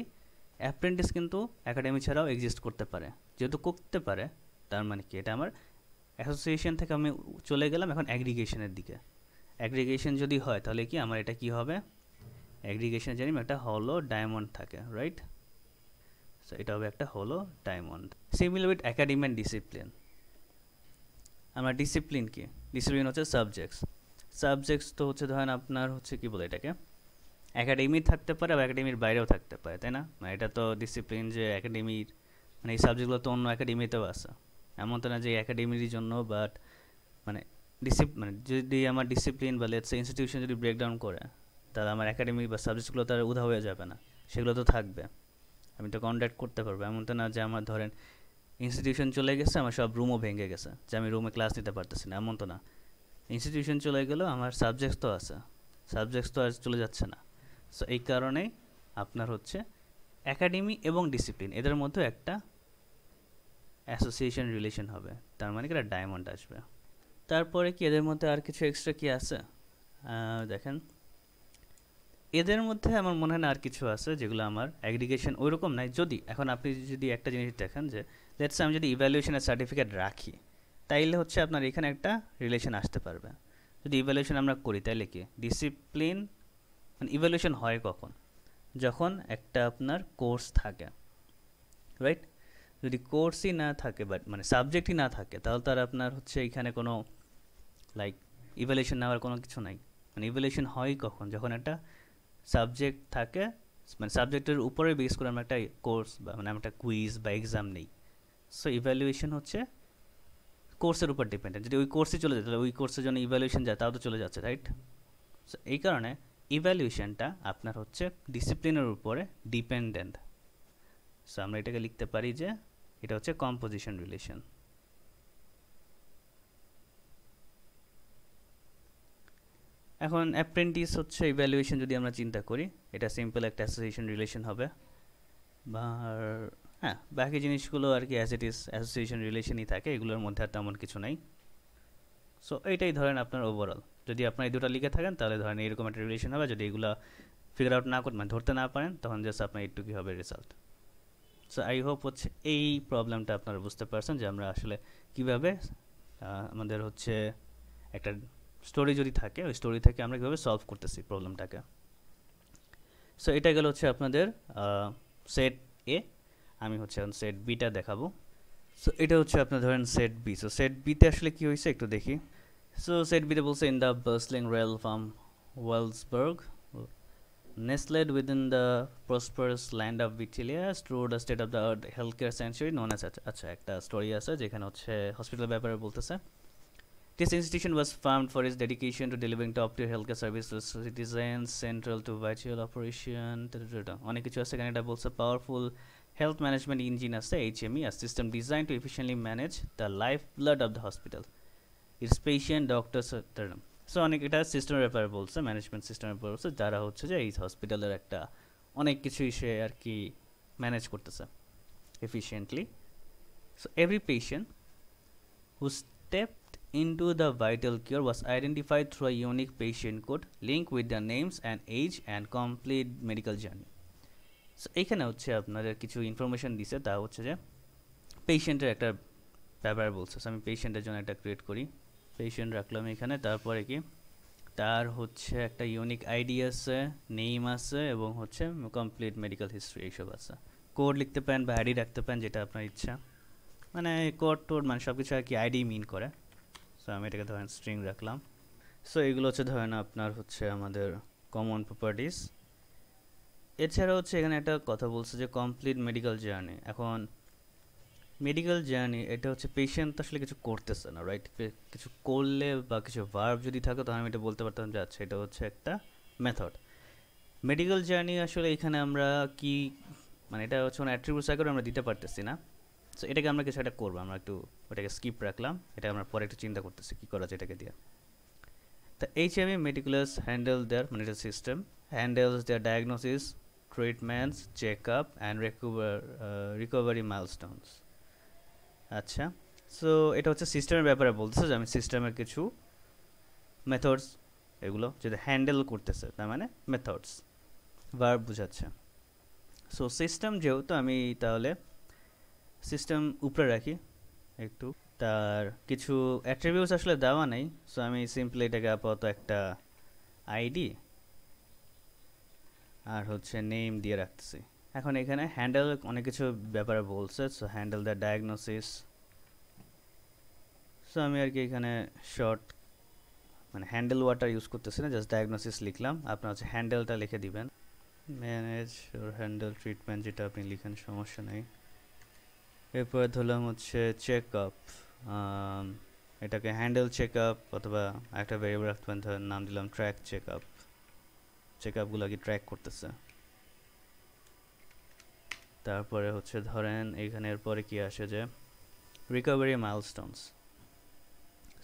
অ্যাপ্রেন্টিস কিন্তু একাডেমি ছাড়াও এক্সিস্ট করতে পারে। যেহেতু করতে পারে, তার মানে কি, এটা আমার অ্যাসোসিয়েশন থেকে আমি চলে গেলাম এখন অ্যাগ্রিগেশনের দিকে। অ্যাগ্রিগেশন যদি হয় তাহলে কি আমার এটা কি হবে, অ্যাগ্রিগেশন জানি একটা হলো ডায়মন্ড থাকে, রাইট? সো এটা হবে একটা হলো diamond. Similar with academy and discipline. আমার ডিসিপ্লিন কি, ডিসিপ্লিন হচ্ছে সাবজেক্টস। সাবজেক্টস তো হচ্ছে ধরেন আপনার হচ্ছে কি বলে এটাকে, একাডেমি থাকতে পারে বা একাডেমির বাইরেও থাকতে পারে, তাই না? মানে এটা তো ডিসিপ্লিন যে একাডেমির, মানে এই সাবজেক্টগুলো তো অন্য একাডেমিতেও আছে, এমন তো না যে একাডেমির জন্য। বাট মানে মানে যদি আমার ডিসিপ্লিন বা লেটস ইনস্টিটিউশন যদি ব্রেকডাউন করে, তাহলে আমার একাডেমি বা সাবজেক্টগুলো তার উধা হয়ে যাবে না, সেগুলো তো থাকবে, আমি তো কন্ট্যাক্ট করতে পারবো। এমন তো না যে আমার ধরেন ইনস্টিটিউশন চলে গেছে, আমার সব রুমও ভেঙে গেছে, যে আমি রুমে ক্লাস নিতে পারতেছি না, এমন তো না। ইনস্টিটিউশন চলে গেলেও আমার সাবজেক্টস তো আছে, সাবজেক্টস তো আর চলে যাচ্ছে না। সো এই কারণেই আপনার হচ্ছে একাডেমি এবং ডিসিপ্লিন এদের মধ্যে একটা অ্যাসোসিয়েশন রিলেশন হবে, তার মানে কি একটা ডায়মন্ড আসবে। তারপরে কি এদের মধ্যে আর কিছু এক্সট্রা কি আছে দেখেন, এদের মধ্যে আমার মনে হয় না আর কিছু আছে যেগুলো আমার অ্যাগ্রিগেশন ওইরকম নাই। যদি এখন আপনি যদি একটা জিনিস দেখেন যে লেটস আমি যদি ইভ্যালুয়েশনের সার্টিফিকেট রাখি, তাইলে হচ্ছে আপনার এখানে একটা রিলেশন আসতে পারবে। যদি ইভ্যালুয়েশন আমরা করি তাইলে কি ডিসিপ্লিন, মানে ইভ্যালুয়েশন হয় কখন, যখন একটা আপনার কোর্স থাকে, রাইট? যদি কোর্সই না থাকে, বাট মানে সাবজেক্টই না থাকে, তাহলে তার আপনার হচ্ছে এখানে কোনো লাইক ইভ্যালুয়েশন নেওয়ার কোনো কিছু নাই। মানে ইভ্যালুয়েশন হয় কখন, যখন একটা সাবজেক্ট থাকে, মানে সাবজেক্টের উপরে বেস করে আমরা একটা কোর্স বা মানে আমরা একটা কুইজ বা এক্সাম নেই। সো ইভ্যালুয়েশন হচ্ছে কোর্সের উপর ডিপেন্ডেন্ট। যদি ওই কোর্সে চলে যায় তাহলে ওই কোর্সের জন্য ইভ্যালুয়েশন যায়, তাও তো চলে যাচ্ছে, রাইট? সো এই কারণে ইভ্যালুয়েশনটা আপনার হচ্ছে ডিসিপ্লিনের উপরে ডিপেন্ডেন্ট। সো আমরা এটাকে লিখতে পারি যে এটা হচ্ছে কম্পোজিশন রিলেশন। এখন অ্যাপ্রেন্টিস হচ্ছে ইভ্যালুয়েশন যদি আমরা চিন্তা করি, এটা সিম্পল একটা অ্যাসোসিয়েশন রিলেশন হবে। বা হ্যাঁ, বাকি জিনিসগুলো আর কি অ্যাজ ইট ইজ অ্যাসোসিয়েশন রিলেশনই থাকে, এগুলোর মধ্যে আর তেমন কিছু নাই। সো এইটাই ধরেন আপনার ওভারঅল। যদি আপনার এই দুটো লিখে থাকেন তাহলে ধরেন এইরকম একটা রিলেশন হবে। যদি এগুলো ফিগার আউট না করেন, মানে ধরতে না পারেন, তখন জাস্ট আপনার এইটুকুই হবে রেজাল্ট। সো আই হোপ হচ্ছে এই প্রবলেমটা আপনারা বুঝতে পারছেন যে আমরা আসলে কীভাবে আমাদের হচ্ছে একটা স্টোরি যদি থাকে ওই স্টোরি থেকে আমরা কীভাবে সলভ করতেছি প্রবলেমটাকে। সো এটা গেল হচ্ছে আপনাদের সেট এ। আমি হচ্ছে এখন সেট বিটা দেখাবো। সো এটা হচ্ছে আপনার ধরেন সেট বি। সো সেট বিতে আসলে কী হয়েছে একটু দেখি। সো সেট বিতে বলছে in the bustling rail farm Wellsburg nestled within the prosperous land of Vitilia stood a state of the art healthcare sanctuary known as আচ্ছা একটা স্টোরি আছে যেখানে হচ্ছে হসপিটাল ব্যাপারে বলতেছে। This institution was formed for its dedication to delivering top-tier healthcare service to citizens, central to vital operation. অনেক কিছু আছে এখানে। এটা বলছে পাওয়ারফুল health management engine আছে HME, a system designed to efficiently manage the lifeblood of the hospital, its patient, doctors. So অনেক এটা সিস্টেমের ব্যাপারে বলছে, ম্যানেজমেন্ট সিস্টেমের ব্যাপারে বলছে, যারা হচ্ছে যে এই হসপিটালের একটা অনেক কিছুই সে আর কি ম্যানেজ করতেছে efficiently. So every patient who stepped into the vital cure was identified through a unique patient code linked with their names and age and complete medical journey. So এইখানে হচ্ছে আপনাদের কিছু ইনফরমেশন দিছে, তা হচ্ছে যে পেশেন্টের একটা ব্যাপার বলছে। আমি পেশেন্টের জন্য একটা ক্রিয়েট করি, পেশেন্ট রাখলাম এখানে। তারপরে কি তার হচ্ছে একটা ইউনিক আইডি আছে, নেম আছে এবং হচ্ছে কমপ্লিট মেডিকেল হিস্ট্রি এইসব আছে। কোড লিখতে পারেন বা আইডি রাখতে পারেন, যেটা আপনার ইচ্ছা। মানে কোড টোড মানে সব কিছু আর কি আইডি মিন করে। সো আমি এটাকে ধরেন স্ট্রিং রাখলাম। সো এগুলো হচ্ছে ধরেন আপনার হচ্ছে আমাদের কমন প্রপার্টিস। এছাড়া হচ্ছে এখানে একটা কথা বলছে যে কমপ্লিট মেডিকেল জার্নি। এখন মেডিকেল জার্নি এটা হচ্ছে পেশেন্ট আসলে কিছু করতেছে না, রাইট? কিছু করলে বা কিছু ভার্ব যদি থাকে তখন আমি এটা বলতে পারতাম যে আচ্ছা এটা হচ্ছে একটা মেথড। মেডিকেল জার্নি আসলে এখানে আমরা কি মানে এটা হচ্ছে কোনো অ্যাট্রিবিউটস আগে আমরা দিতে পারতেছি না। সো এটাকে আমরা কিছু একটা করবো, আমরা একটু ওটাকে স্কিপ রাখলাম, এটা আমরা পরে একটু চিন্তা করতেছি কী করা যায় এটাকে দিয়ে। তা HME মেটিকুলাস হ্যান্ডেল দেয়ার মানে এটা system handles their diagnosis, treatments, check up and recovery milestones. আচ্ছা, সো এটা হচ্ছে সিস্টেমের ব্যাপারে বলতেছে যে আমি সিস্টেমের কিছু মেথডস এগুলো যদি হ্যান্ডেল করতেছে, তার মানে মেথডস ভার্ব বোঝাচ্ছে। সো সিস্টেম যেহেতু আমি তাহলে সিস্টেম উপরে রাখি একটু, তার কিছু অ্যাট্রিবিউটস আসলে দেওয়া নেই। সো আমি সিম্পলি এটাকে আপাতত একটা আইডি আর হচ্ছে নেম দিয়ে রাখতেছি। এখন এখানে হ্যান্ডেল অনেক কিছু ব্যাপারে বলছে। So handle the diagnosis. So আমি আর কি এখানে শর্ট মানে হ্যান্ডেল ওয়াটার ইউজ করতেছি না, জাস্ট ডায়াগনোসিস লিখলাম। আপনার হচ্ছে হ্যান্ডেলটা লিখে দিবেন, ম্যানেজ ওর হ্যান্ডেল ট্রিটমেন্ট যেটা আপনি লিখেন সমস্যা নেই। এরপরে ধরলাম হচ্ছে চেক আপ, এটাকে হ্যান্ডেল চেক আপ অথবা একটা ভেরিয়েবল রাখতে পারেন, ধরেন নাম দিলাম ট্র্যাক চেক আপ, চেক আপগুলো কি ট্র্যাক করতেছে। তারপরে হচ্ছে ধরেন এখানে এরপরে কি আসে যে রিকভারি মাইলস্টোনস।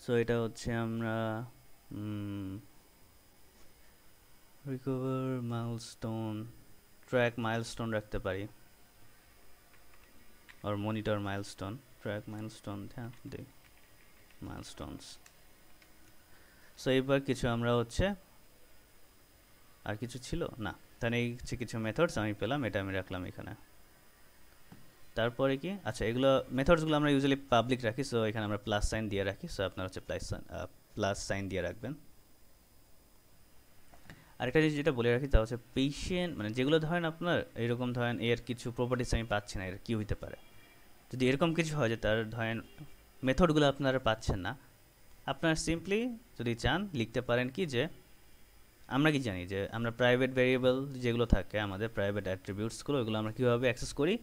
সো এটা হচ্ছে আমরা রিকভার মাইলস্টোন, ট্র্যাক মাইলস্টোন রাখতে পারি, और मॉनिटर माइलस्टोन, ट्रैक माइलस्टोन, ध्यान दे माइलस्टोन्स। সো এবার কিছু আমরা হচ্ছে আর কিছু ছিল না, তাহলে এই কিছু মেথডস আমি পেলাম, এটা আমি রাখলাম এখানে। তারপরে কি আচ্ছা এগুলো মেথডসগুলো আমরা ইউজুয়ালি পাবলিক রাখি। সো এখানে আমরা প্লাস সাইন দিয়ে রাখি। সো আপনারা হচ্ছে প্লাস সাইন দিয়ে রাখবেন। আরেকটা জিনিস যেটা বলে রাখি তা হচ্ছে পেশেন্ট মানে যেগুলো ধরেন আপনার এরকম ধরেন এর কিছু প্রপার্টিস আমি পাচ্ছি না, এর কী হইতে পারে যদি এরকম কিছু হয় যে তার ধরেন মেথডগুলো আপনারা পাচ্ছেন না, আপনারা সিম্পলি যদি চান লিখতে পারেন কি যে আমরা কি জানি যে আমরা প্রাইভেট ভেরিয়েবল যেগুলো থাকে আমাদের প্রাইভেট অ্যাট্রিবিউটসগুলো, ওগুলো আমরা কীভাবে অ্যাক্সেস করি,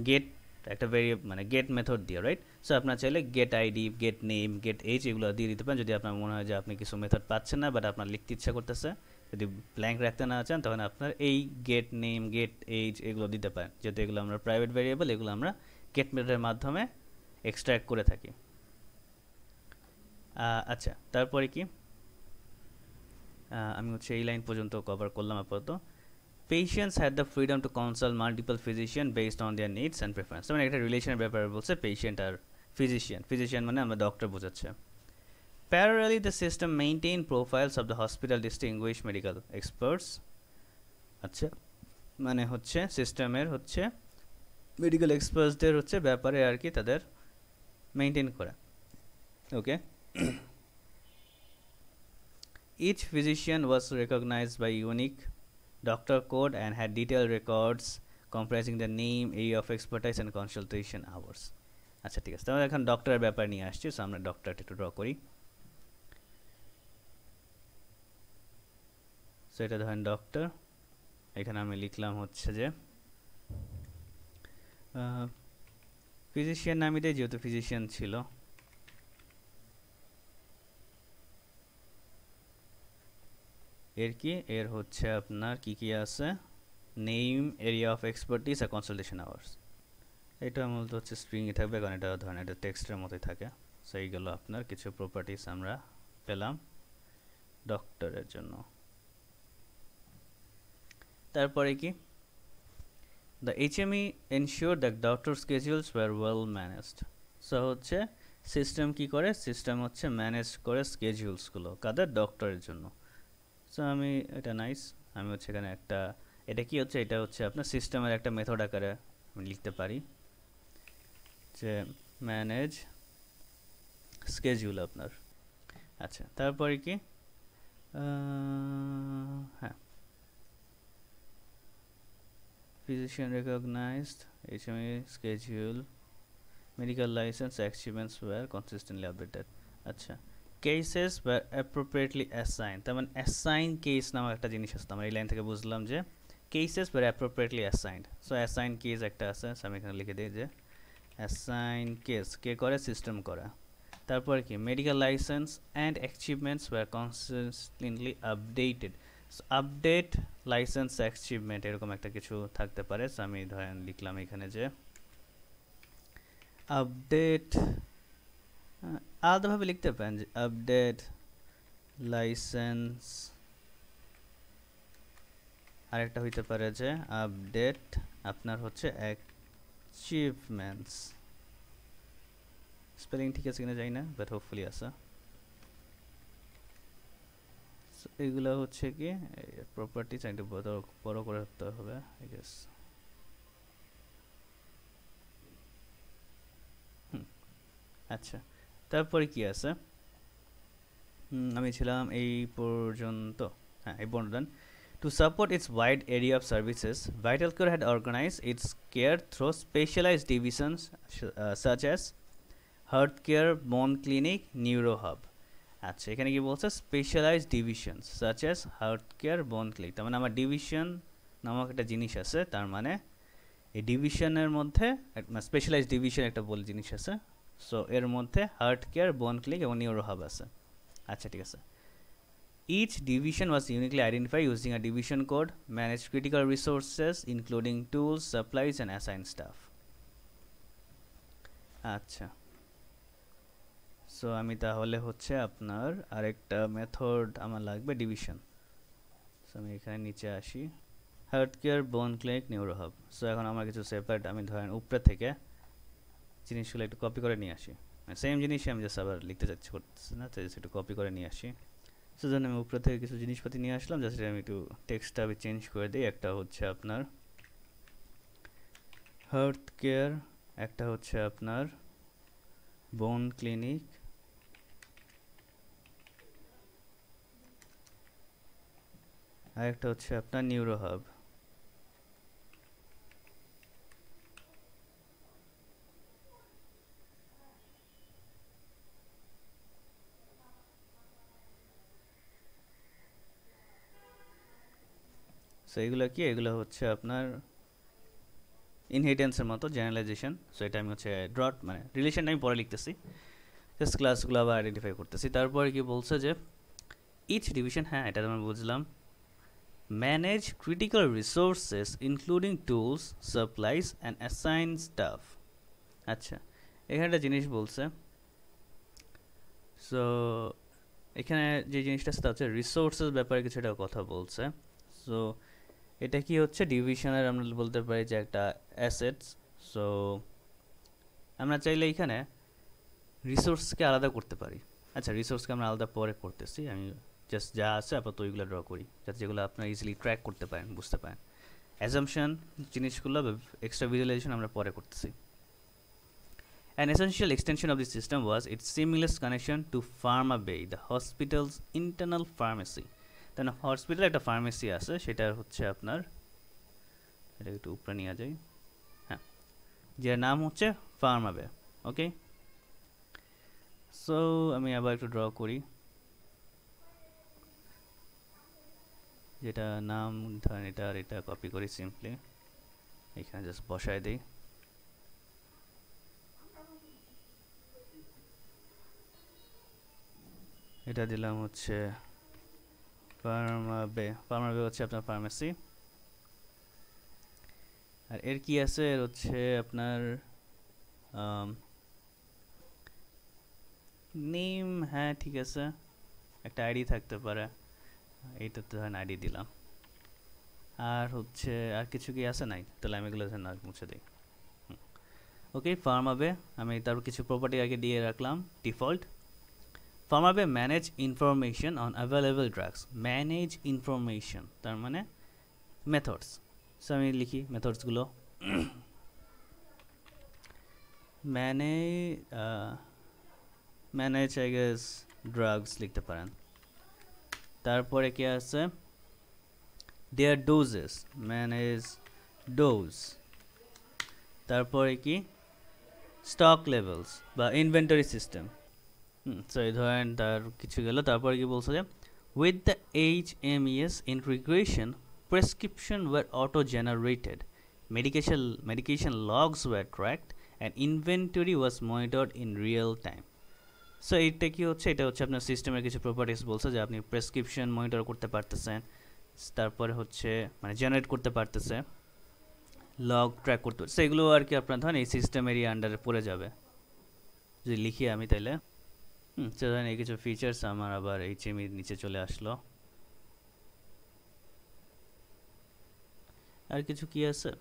গেট একটা ভেরিয়েবল মানে গেট মেথড দিয়ে, রাইট? সো আপনার চাইলে get ID, get name, get age এগুলো দিয়ে দিতে পারেন যদি আপনার মনে হয় যে আপনি কিছু মেথড পাচ্ছেন না বাট আপনার লিখতে ইচ্ছা করতেছে। যদি ব্ল্যাঙ্ক রাখতে না চান তখন আপনার এই গেট নেম, গেট এজ এগুলো দিতে পারেন, যেহেতু এগুলো আমরা প্রাইভেট ভেরিয়েবল, এগুলো আমরা গেট মেথডের মাধ্যমে এক্সট্র্যাক্ট করে থাকি। আচ্ছা তারপরে কি আমি হচ্ছে এই লাইন পর্যন্ত কভার করলাম আপাতত। Patients had the freedom to consult multiple physicians based on their needs and preference। মানে একটা রিলেশনের ব্যাপারে বলছে পেশেন্ট আর ফিজিশিয়ান, ফিজিশিয়ান মানে আমরা ডক্টর বোঝাচ্ছে। Parallelly the system maintained profiles of the hospital distinguished medical experts। আচ্ছা মানে হচ্ছে সিস্টেমের হচ্ছে মেডিকেল এক্সপার্টসদের হচ্ছে ব্যাপারে আর কি তাদের মেনটেন করা। ওকে each physician was recognized by unique doctor code and had detailed records comprising the name, area of expertise and consultation hours. আচ্ছা ঠিক আছে, তাহলে এখন ডক্টরের ব্যাপার নিয়ে আসছি। সো আমরা ডক্টরটা একটু ড্র করি। সো এটা ধরেন ডক্টর, এখানে আমি লিখলাম হচ্ছে যে ফিজিশিয়ান নামই দেয় যেহেতু ফিজিশিয়ান ছিল। এর কি, এর হচ্ছে আপনার কি কি আছে, নেম, এরিয়া অফ এক্সপার্টিস আর কনসালটেশন আওয়ার্স। এটা মূলত হচ্ছে স্ট্রিংয়ে থাকবে কারণ এটা ধরেন এটা টেক্সটের মতোই থাকে। সো এইগুলো আপনার কিছু প্রপার্টিস আমরা পেলাম ডক্টরের জন্য। তারপরে কি, the HME ensured that doctor schedules were well managed. So হচ্ছে সিস্টেম কি করে, সিস্টেম হচ্ছে ম্যানেজ করে স্কেডিউলসগুলো কাদের, ডক্টরের জন্য। সো আমি এটা নাইস, আমি হচ্ছে এখানে একটা, এটা কি হচ্ছে, এটা হচ্ছে আপনার সিস্টেমের একটা মেথড আকারে আমি লিখতে পারি যে ম্যানেজ স্কেডিউল আপনার। আচ্ছা তারপরে কি, হ্যাঁ, physician recognized HME schedule, medical license achievements were consistently updated. আচ্ছা, cases were appropriately assigned, তার মানে assign case নামক একটা জিনিস আছে। আমরা এই লাইন থেকে বুঝলাম যে cases were appropriately assigned. so assign case একটা আছে, আমি এখানে লিখে দিই যে assign case কে করে, সিস্টেম করা। তারপর কি, medical license and achievements were consistently updated. so update license achievement এরকম একটা কিছু থাকতে পারে। so আমি ধরেন লিখলাম এখানে যে আপডেট, আলাদাভাবে লিখতে পারেন যে আপডেট লাইসেন্স, আরেকটা হইতে পারে যে আপডেট আপনার হচ্ছে অ্যাচিভমেন্টস। স্পেলিং ঠিক আছে কিনা জানি না, বাট হোপফুলি আছে। এগুলো হচ্ছে কি প্রপার্টিজ, একটু বড় করে রাখতে হবে আই গেস। আচ্ছা তারপরে কি আছে, আমি ছিলাম এই পর্যন্ত, হ্যাঁ এই পর্যন্ত। To support its wide area of services, VitalCare had organized its care through specialized divisions such as Heart Care, Bone Clinic, Neuro Hub. আচ্ছা এখানে কি বলছে, specialized divisions such as heart care, bone clinic. তার মানে আমার division নামক একটা জিনিস আছে, তার মানে এই ডিভিশনের মধ্যে স্পেশালাইজড ডিভিশন একটা বলে জিনিস আছে। সো এর মধ্যে হার্ট কেয়ার, বোন ক্লিনিক এবং নিউরো হাব আছে। আচ্ছা ঠিক আছে, each division was uniquely identified using a division code, managed critical resources including tools, supplies and assigned staff. আচ্ছা সো আমি তাহলে হচ্ছে আপনার আরেকটা মেথড আমার লাগবে ডিভিশন। সো আমি এখানে নিচে আসি, heart care, bone clinic, neuro hub. So এখন আমার কিছু সেপারেট, আমি ধরেন উপরে থেকে জিনিসগুলো একটু কপি করে নিয়ে আসি, সেম জিনিসই আমি জাস্ট আবার লিখতে চাচ্ছি, করতেছি না, তাই একটু কপি করে নিয়ে আসি। সো দেন আমি উপরে থেকে কিছু জিনিসপাতি নিয়ে আসলাম, জাস্ট আমি একটু টেক্সটটা আমি চেঞ্জ করে দিই। একটা হচ্ছে আপনার হার্ট কেয়ার, একটা হচ্ছে আপনার বোন ক্লিনিক, আর একটা হচ্ছে আপনার নিউরো হাব। সো এগুলো কি, এগুলো হচ্ছে আপনার ইনহেরিটেন্সের মতো জেনারেলাইজেশন। সো এটা আমি হচ্ছে ড্রট মানে রিলেশনটা আমি পরে লিখতেছি, জাস্ট ক্লাসগুলো আবার আইডেন্টিফাই করতেছি। তারপরে কি বলছে যে ইচ ডিভিশন, হ্যাঁ এটা আমরা বুঝলাম, manage critical resources including tools, supplies and assign staff. আচ্ছা এখানে একটা জিনিস বলছে, সো এখানে যে জিনিসটা আছে তা হচ্ছে রিসোর্সেস ব্যাপারে কিছু একটা কথা বলছে। সো এটা কি হচ্ছে ডিভিশনের আমরা বলতে পারি যে একটা অ্যাসেটস। সো আমরা চাইলে এখানে রিসোর্সকে আলাদা করতে পারি। আচ্ছা রিসোর্সকে আমরা আলাদা পরে করতেছি, আমি জাস্ট যা আছে আপাতত ওইগুলো ড্র করি যাতে যেগুলো আপনারা ইজিলি ট্র্যাক করতে পারেন, বুঝতে পারেন। অ্যাজাম্পশন জিনিসগুলো এক্সট্রা ভিজুয়ালাইজেশন আমরা পরে করতেছি। An essential extension of the system was its seamless connection to PharmaBay, the hospital's internal pharmacy. তাই না, হসপিটালে একটা ফার্মেসি আছে, সেটা হচ্ছে আপনার, এটা একটু উপরে নিয়ে যাই, হ্যাঁ, যার নাম হচ্ছে PharmaBay। ওকে, সো আমি আবার একটু ড্র করি, যেটা নাম ধরেন এটা, আর এটা কপি করি সিম্পলি, এখানে জাস্ট বসায় দিই। এটা দিলাম হচ্ছে PharmaBay হচ্ছে আপনার ফার্মেসি। আর এর কি আছে, এর হচ্ছে আপনার নেম, হ্যাঁ ঠিক আছে, একটা আইডি থাকতে পারে, এইটাতে ধরেন আইডি দিলাম। আর হচ্ছে আর কিছু কি আছে নাই, তাহলে আমি এগুলো ধরেন আর মুছে দিই। ওকে, PharmaBay আমি তার কিছু প্রপার্টি আগে দিয়ে রাখলাম default. PharmaBay manage information on available drugs. Manage information তার মানে মেথডস, সো আমি লিখি মেথডসগুলো। ম্যানেজ আই গেস ড্রাগস লিখতে পারেন। তারপরে কি আছে, দেয়ার ডোজেস, ম্যানেজ ডোজ। তারপরে কি, স্টক লেভেলস বা ইনভেন্টরি সিস্টেম। সো এই ধরেন তার কিছু গেল। তারপরে কি বলছে যে with the HMES integration prescription were auto generated, medication logs were tracked and inventory was monitored in real time. So এইটা কি হচ্ছে, এটা হচ্ছে আপনার সিস্টেমের কিছু প্রপার্টিস বলছে যে আপনি প্রেসক্রিপশন মনিটর করতে পারতেছেন, তারপরে হচ্ছে মানে জেনারেট করতে পারতেছে, লগ ট্র্যাক করতে পারছে, এগুলো আর কি আপনার ধরেন এই সিস্টেমেরই আন্ডারে পড়ে যাবে যদি লিখি আমি তাইলে। সো ধরেন এই কিছু ফিচার্স আমার আবার HME নিচে চলে আসলো। আর কিছু কি আছে,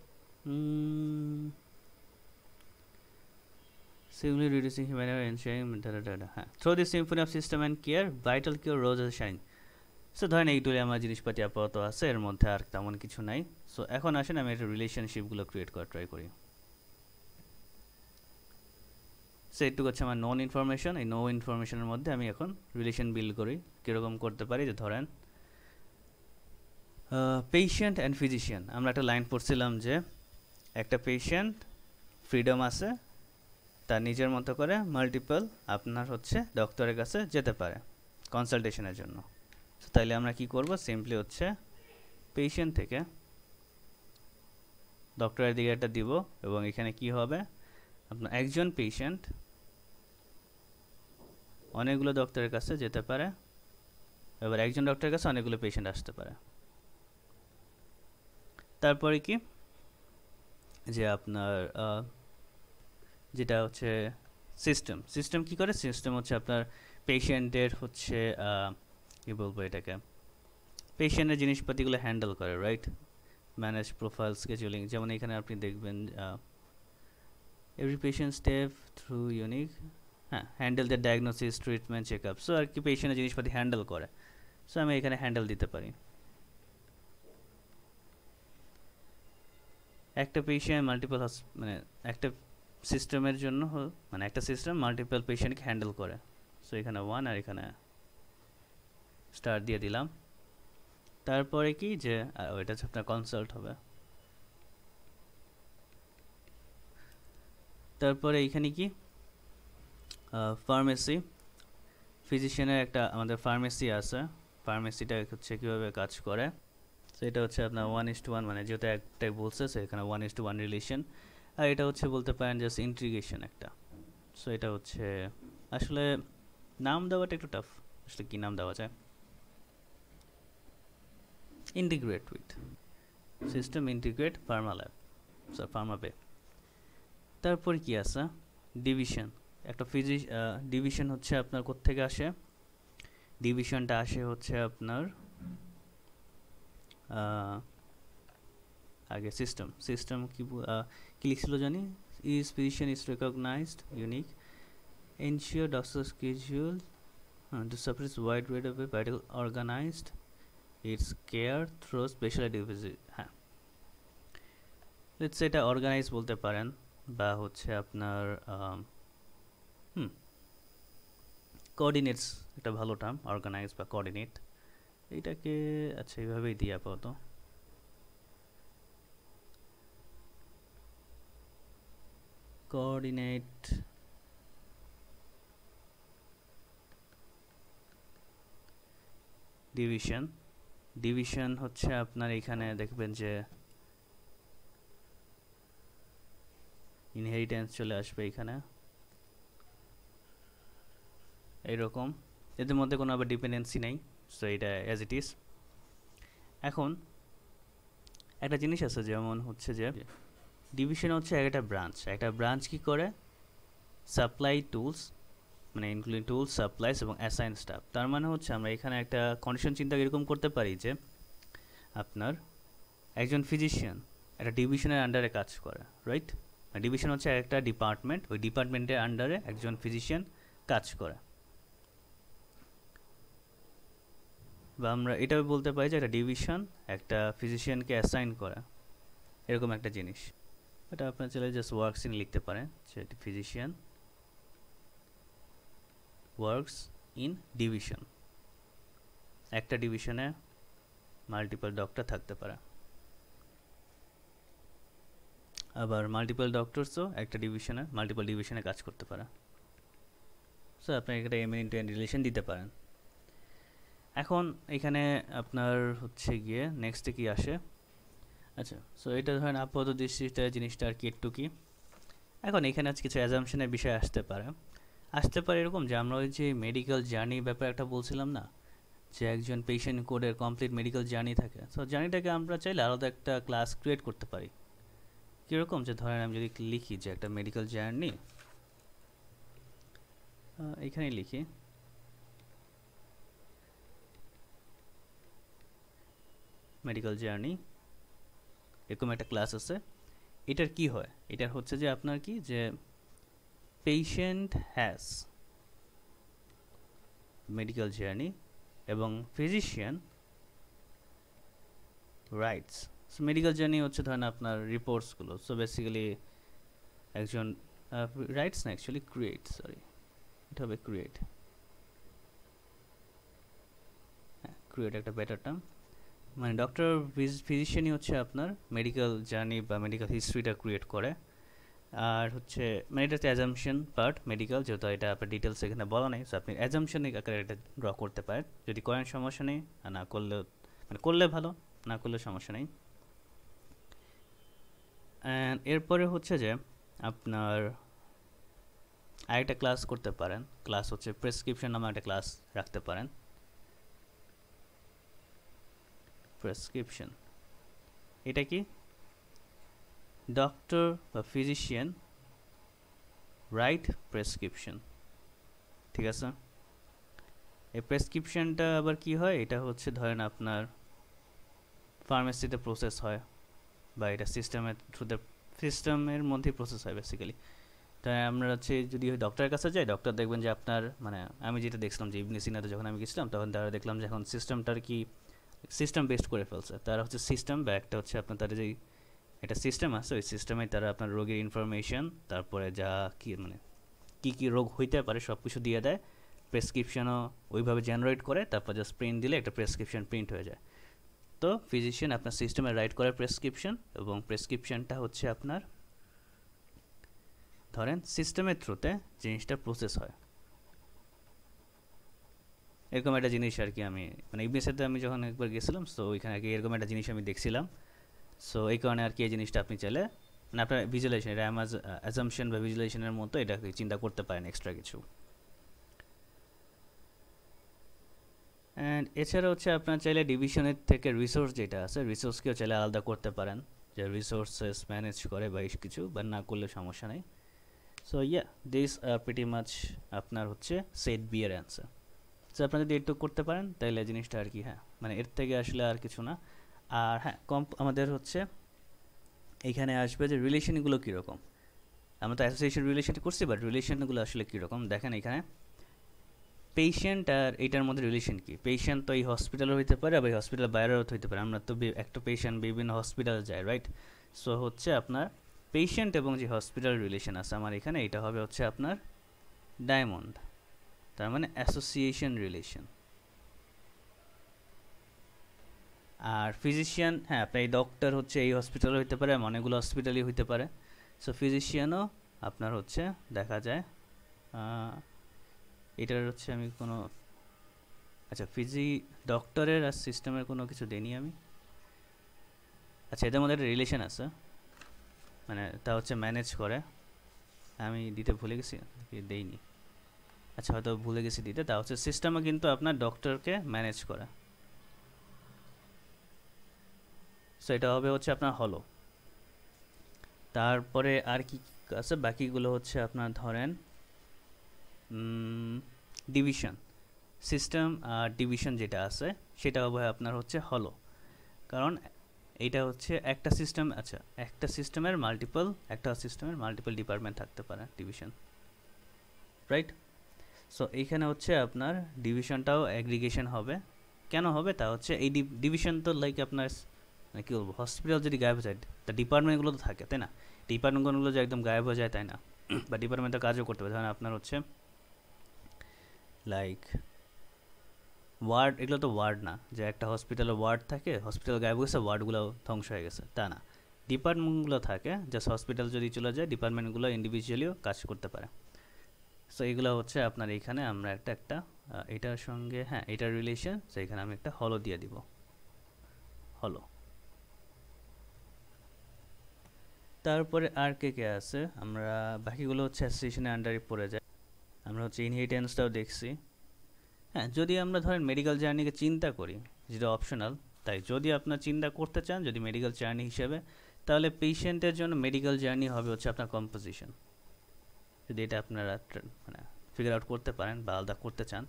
simply reducing human error and sharing হ্যাঁ, through the symphony of system and care vital cure rose as shining। So ধরেন এইগুলি আমার জিনিসপাতি আপাতত আছে, এর মধ্যে আর তেমন কিছু নাই। সো এখন আসেন আমি একটা রিলেশনশিপগুলো ক্রিয়েট করার ট্রাই করি। সো এইটুকু হচ্ছে আমার নন ইনফরমেশন। এই নো ইনফরমেশনের মধ্যে আমি এখন রিলেশন বিল্ড করি। কীরকম করতে পারি, যে ধরেন পেশেন্ট অ্যান্ড ফিজিশিয়ান, আমরা একটা লাইন পড়ছিলাম যে একটা পেশেন্ট ফ্রিডম আছে, তার নিজের মতো করে মাল্টিপল আপনার হচ্ছে ডক্টরের কাছে যেতে পারে কনসালটেশনের জন্য। তাইলে আমরা কি করব, সিম্পলি হচ্ছে পেশেন্ট থেকে ডক্টরের দিকে একটা দিব, এবং এখানে কি হবে, আপনার একজন পেশেন্ট অনেকগুলো ডক্টরের কাছে যেতে পারে, এবার একজন ডক্টরের কাছে অনেকগুলো পেশেন্ট আসতে পারে। তারপরে কি, যে আপনার যেটা হচ্ছে সিস্টেম কি করে, সিস্টেম হচ্ছে আপনার পেশেন্টের হচ্ছে কি বলবো এটাকে, পেশেন্টের জিনিসপাতিগুলো হ্যান্ডেল করে, রাইট, ম্যানেজ প্রোফাইল স্কেজুলিং। যেমন এখানে আপনি দেখবেন every patient step through unique, হ্যাঁ, handle the diagnosis treatment check up. So আর কি পেশেন্টের জিনিসপাতি হ্যান্ডেল করে, সো আমি এখানে হ্যান্ডেল দিতে পারি। একটা পেশেন্ট মাল্টিপল মানে একটা সিস্টেমের জন্য, মানে একটা সিস্টেম মাল্টিপল পেশেন্টকে হ্যান্ডেল করে। সো এখানে 1 আর এখানে স্টার দিয়ে দিলাম। তারপরে কি, যে ওইটা হচ্ছে আপনার কনসাল্ট হবে। তারপরে এইখানে কি, ফার্মেসি, ফিজিশিয়ানের একটা আমাদের ফার্মেসি আছে, ফার্মেসিটা হচ্ছে কীভাবে কাজ করে, সো এটা হচ্ছে আপনার 1:1, মানে যেহেতু একটাই বলছে সো এখানে 1:1 রিলেশন। আর এটা হচ্ছে বলতে পারেন জাস্ট ইন্টিগ্রেশন একটা। সো এটা হচ্ছে আসলে নাম দেওয়াটা একটু টাফ, আসলে কী নাম দেওয়া যায়, integrate with system, integrate PharmaLab, so PharmaBay। তারপর কি আছে, ডিভিশন, একটা ডিভিশন হচ্ছে আপনার কোত্থেকে আসে, ডিভিশনটা আসে হচ্ছে আপনার আগে সিস্টেম কি লিখছিল জানি, is physician is recognised unique ensure doctor schedule to suppress wide rate of vital organised its care through special ডিভিজি। হ্যাঁ, লেটস এটা অর্গানাইজ বলতে পারেন, বা হচ্ছে আপনার কোঅর্ডিনেটস একটা ভালো টার্ম, অর্গানাইজ বা কোঅর্ডিনেট, এইটাকে আচ্ছা এইভাবেই দিই আপাতত। Coordinate division. ডিভিশন হচ্ছে আপনার এখানে দেখবেন যে ইনহেরিটেন্স চলে আসবে এখানে এইরকম, এদের মধ্যে কোনো আবার ডিপেন্ডেন্সি নেই, সো এটা অ্যাজ ইট ইজ। এখন একটা জিনিস আছে, যেমন হচ্ছে যে ডিভিশন হচ্ছে একটা ব্রাঞ্চ কি করে, সাপ্লাই টুলস, মানে ইনক্লুডিং টুলস, সাপ্লাইস এবং অ্যাসাইন স্টাফ। তার মানে হচ্ছে আমরা এখানে একটা কন্ডিশন চিন্তা এরকম করতে পারি যে আপনার একজন ফিজিশিয়ান একটা ডিভিশনের আন্ডারে কাজ করে, রাইট? ডিভিশন হচ্ছে একটা ডিপার্টমেন্ট, ওই ডিপার্টমেন্টের আন্ডারে একজন ফিজিশিয়ান কাজ করে, বা আমরা এটাও বলতে পারি যে একটা ডিভিশন একটা ফিজিশিয়ানকে অ্যাসাইন করা, এরকম একটা জিনিস। এটা আপনার চলে জাস্ট ওয়ার্কস ইন লিখতে পারেন, যে ফিজিশিয়ান ওয়ার্কস ইন ডিভিশন। একটা ডিভিশনে মাল্টিপল ডক্টর থাকতে পারে, আবার মাল্টিপল ডক্টরসও একটা ডিভিশনে মাল্টিপল ডিভিশনে কাজ করতে পারে। সো আপনি একটা এম ইনটু এন রিলেশন দিতে পারেন। এখন এখানে আপনার হচ্ছে গিয়ে নেক্সটে কি আসে, আচ্ছা সো এটা ধরেন আপাতত দৃষ্টিতে জিনিসটা আর কি একটু কি। এখন এখানে আজ কিছু অ্যাজাম্পশনের বিষয় আসতে পারে এরকম যে আমরা ওই যে মেডিকেল জার্নি ব্যাপারে একটা বলছিলাম না, যে একজন পেশেন্ট কোডের কমপ্লিট মেডিকেল জার্নি থাকে, সো জার্নিটাকে আমরা চাইলে আলাদা একটা ক্লাস ক্রিয়েট করতে পারি। কীরকম, যে ধরেন আমি যদি লিখি যে একটা মেডিকেল জার্নি, এখানেই লিখি মেডিকেল জার্নি, এরকম একটা ক্লাস আছে। এটার কি হয়, এটার হচ্ছে যে আপনার কি, যে পেশেন্ট হ্যাজ মেডিকেল জার্নি এবং physician rights. So medical journey হচ্ছে ধরেন আপনার রিপোর্টসগুলো, সো বেসিক্যালি একজন রাইটস না, অ্যাকচুয়ালি ক্রিয়েট, সরি এটা হবে ক্রিয়েট, হ্যাঁ ক্রিয়েট একটা বেটার টার্ম, মানে ডক্টর ফিজিশিয়ানই হচ্ছে আপনার মেডিকেল জার্নি বা মেডিকেল হিস্ট্রিটা ক্রিয়েট করে। আর হচ্ছে মানে এটা হচ্ছে অ্যাজাম্পশন পার্ট মেডিকেল, যেহেতু এটা আপনার ডিটেলস এখানে বলা নেই, সো আপনি অ্যাজাম্পশন আকারে এটা ড্র করতে পারেন, যদি করেন সমস্যা নেই, আর না করলে মানে করলে ভালো, না করলে সমস্যা নেই। অ্যান্ড এরপরে হচ্ছে যে আপনার আরেকটা ক্লাস করতে পারেন, ক্লাস হচ্ছে প্রেসক্রিপশন নামে একটা ক্লাস রাখতে পারেন। প্রেসক্রিপশন এটা কি, ডক্টর বা ফিজিশিয়ান রাইট প্রেসক্রিপশন, ঠিক আছে? এই প্রেসক্রিপশনটা আবার কি হয়, এটা হচ্ছে ধরেন আপনার ফার্মেসিতে প্রসেস হয়, বা এটা সিস্টেমের মধ্যেই প্রসেস হয় বেসিক্যালি। তাই আমরা হচ্ছে যদি ডক্টরের কাছে যাই, ডক্টর দেখবেন যে আপনার মানে আমি যেটা দেখছিলাম যে ইবনে সিনাতে যখন আমি গেছিলাম, তখন তারা দেখলাম যে এখন সিস্টেমটার কি সিস্টেম বেসড করে ফেলছে, তারা হচ্ছে সিস্টেম বা একটা হচ্ছে আপনার তাদের যেই একটা সিস্টেম আছে, ওই সিস্টেমে তারা আপনার রোগের ইনফরমেশন, তারপরে যা কি মানে কী রোগ হইতে পারে সব কিছু দিয়ে দেয়, প্রেসক্রিপশনও ওইভাবে জেনারেট করে, তারপর জাস্ট প্রিন্ট দিলে একটা প্রেসক্রিপশন প্রিন্ট হয়ে যায়। তো ফিজিশিয়ান আপনার সিস্টেমে রাইট করে প্রেসক্রিপশন, এবং প্রেসক্রিপশনটা হচ্ছে আপনার ধরেন সিস্টেমের থ্রুতে জিনিসটা প্রসেস হয়, এরকম একটা জিনিস আর কি। আমি মানে ইবনে সাইদে আমি যখন একবার গেছিলাম, সো ওইখানে আর কি এরকম একটা জিনিস আমি দেখছিলাম, সো এই কারণে আর কি এই জিনিসটা আপনি চাইলে মানে আপনার ভিজুয়ালাইজেশন, এটা অ্যাজাম্পশন বা ভিজুয়ালাইজেশনের মতো এটাকে চিন্তা করতে পারেন এক্সট্রা কিছু। অ্যান্ড এছাড়া হচ্ছে আপনার চাইলে ডিভিশনের থেকে রিসোর্স যেটা আছে, রিসোর্সকেও চাইলে আলাদা করতে পারেন, যে রিসোর্সেস ম্যানেজ করে বা কিছু, বা না করলে সমস্যা নেই। So yeah this pretty much আপনার হচ্ছে সেট বি এর অ্যান্সার। সো আপনারা যদি এটুকু করতে পারেন তাহলে জিনিসটা আর কি, হ্যাঁ মানে এর থেকে আসলে আর কিছু না। আর হ্যাঁ আমাদের হচ্ছে এইখানে আসবে যে রিলেশনগুলো কীরকম, আমরা তো অ্যাসোসিয়েশন রিলেশন করছি, বাট রিলেশনগুলো আসলে কীরকম দেখেন এখানে। পেশেন্ট আর এইটার মধ্যে রিলেশন কি, পেশেন্ট তো এই হসপিটালও হইতে পারে, আবার এই হসপিটালের বাইরেও হইতে পারে, আমরা তো একটা পেশেন্ট বিভিন্ন হসপিটালে যায়, রাইট? সো হচ্ছে আপনার পেশেন্ট এবং যে হসপিটাল রিলেশন আছে আমার এখানে, এটা হবে হচ্ছে আপনার ডায়মন্ড, তার মানে অ্যাসোসিয়েশন রিলেশন। আর ফিজিশিয়ান, হ্যাঁ আপনার এই ডক্টর হচ্ছে এই হসপিটালে হইতে পারে, অনেকগুলো হসপিটালই হইতে পারে। সো ফিজিশিয়ানও আপনার হচ্ছে দেখা যায় এটার হচ্ছে আমি কোনো, আচ্ছা ডক্টরের আর সিস্টেমের কোনো কিছু দেইনি আমি। আচ্ছা এদের মধ্যে একটা রিলেশন আছে, মানে তা হচ্ছে ম্যানেজ করে, আমি দিতে ভুলে গেছি দেইনি, আচ্ছা হয়তো ভুলে গেছি দিতে। তা হচ্ছে সিস্টেমে কিন্তু আপনার ডক্টরকে ম্যানেজ করে। সো এটা হবে হচ্ছে আপনার হলো। তারপরে আর কি আছে বাকিগুলো হচ্ছে আপনার ধরেন ডিভিশন, সিস্টেম আর ডিভিশন যেটা আছে সেটা হবে আপনার হচ্ছে হলো। কারণ এইটা হচ্ছে একটা সিস্টেম, আচ্ছা একটা সিস্টেমের মাল্টিপল ডিপার্টমেন্ট থাকতে পারে, ডিভিশন, রাইট। সো এইখানে হচ্ছে আপনার ডিভিশনটাও অ্যাগ্রিগেশন হবে। কেন হবে তা হচ্ছে এই ডিভিশন তো লাইক আপনার মানে কী বলবো, হসপিটাল যদি গায়েব হয়ে যায় তা ডিপার্টমেন্টগুলো তো থাকে তাই না, ডিপার্টমেন্টগুলো যে একদম গায়েব হয়ে যায় তাই না, বা ডিপার্টমেন্টে কাজও করতে পারে। ধরেন আপনার হচ্ছে লাইক ওয়ার্ড, এগুলো তো ওয়ার্ড না যে একটা হসপিটালে ওয়ার্ড থাকে, হসপিটাল গায়েব গেছে ওয়ার্ডগুলো ধ্বংস হয়ে গেছে তা না, ডিপার্টমেন্টগুলো থাকে, জাস্ট হসপিটাল যদি চলে যায় ডিপার্টমেন্টগুলো ইন্ডিভিজুয়ালিও কাজ করতে পারে। সো এগুলো হচ্ছে আপনার এইখানে আমরা একটা এটার সঙ্গে, হ্যাঁ এটার রিলেশন, সো এখানে আমি একটা হলো দিয়ে দিব, হলো। তারপরে আর কে কে আছে, আমরা বাকিগুলো হচ্ছে অ্যাসোসিয়েশনের আন্ডারে পড়ে যায়। আমরা হচ্ছে ইনহেরিটেন্সটাও দেখছি। হ্যাঁ যদি আমরা ধরেন মেডিকেল জার্নিকে চিন্তা করি, যেটা অপশনাল, তাই যদি আপনার চিন্তা করতে চান যদি মেডিকেল জার্নি হিসেবে, তাহলে পেশেন্টের জন্য মেডিকেল জার্নি হবে হচ্ছে আপনার কম্পোজিশন। যদি এটা আপনারা মানে ফিগার আউট করতে পারেন বা আলাদা করতে চান,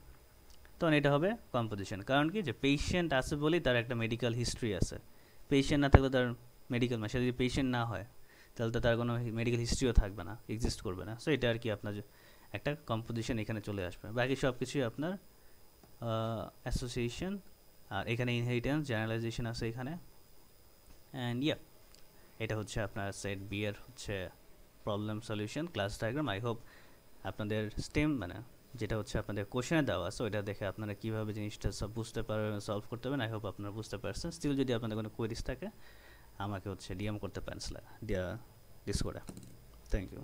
তখন এটা হবে কম্পোজিশন। কারণ কি, যে পেশেন্ট আছে বলেই তার একটা মেডিকেল হিস্ট্রি আছে, পেশেন্ট না থাকলে তার মেডিকেল, মানে সে যদি পেশেন্ট না হয় তাহলে তো তার কোনো মেডিকেল হিস্ট্রিও থাকবে না, এক্সিস্ট করবে না। সো এটা আর কি আপনার একটা কম্পোজিশন এখানে চলে আসবে। বাকি সব কিছুই আপনার অ্যাসোসিয়েশন, আর এখানে ইনহেরিটেন্স, জেনারেলাইজেশন আছে এখানে। অ্যান্ড ইয়া, এটা হচ্ছে আপনার সেট বি এর হচ্ছে problem solution class diagram. I hope আপনাদের স্টেম মানে যেটা হচ্ছে আপনাদের কোশ্চেনে দেওয়া আছে ওইটা দেখে আপনারা কীভাবে জিনিসটা সব বুঝতে পারবেন, সলভ করতে পারবেন। আই হোপ আপনারা বুঝতে পারছেন। স্টিল যদি আপনাদের কোনো কোয়েরিজ থাকে আমাকে হচ্ছে ডিএম করতে পারেন ডিসকর্ডে। Thank you.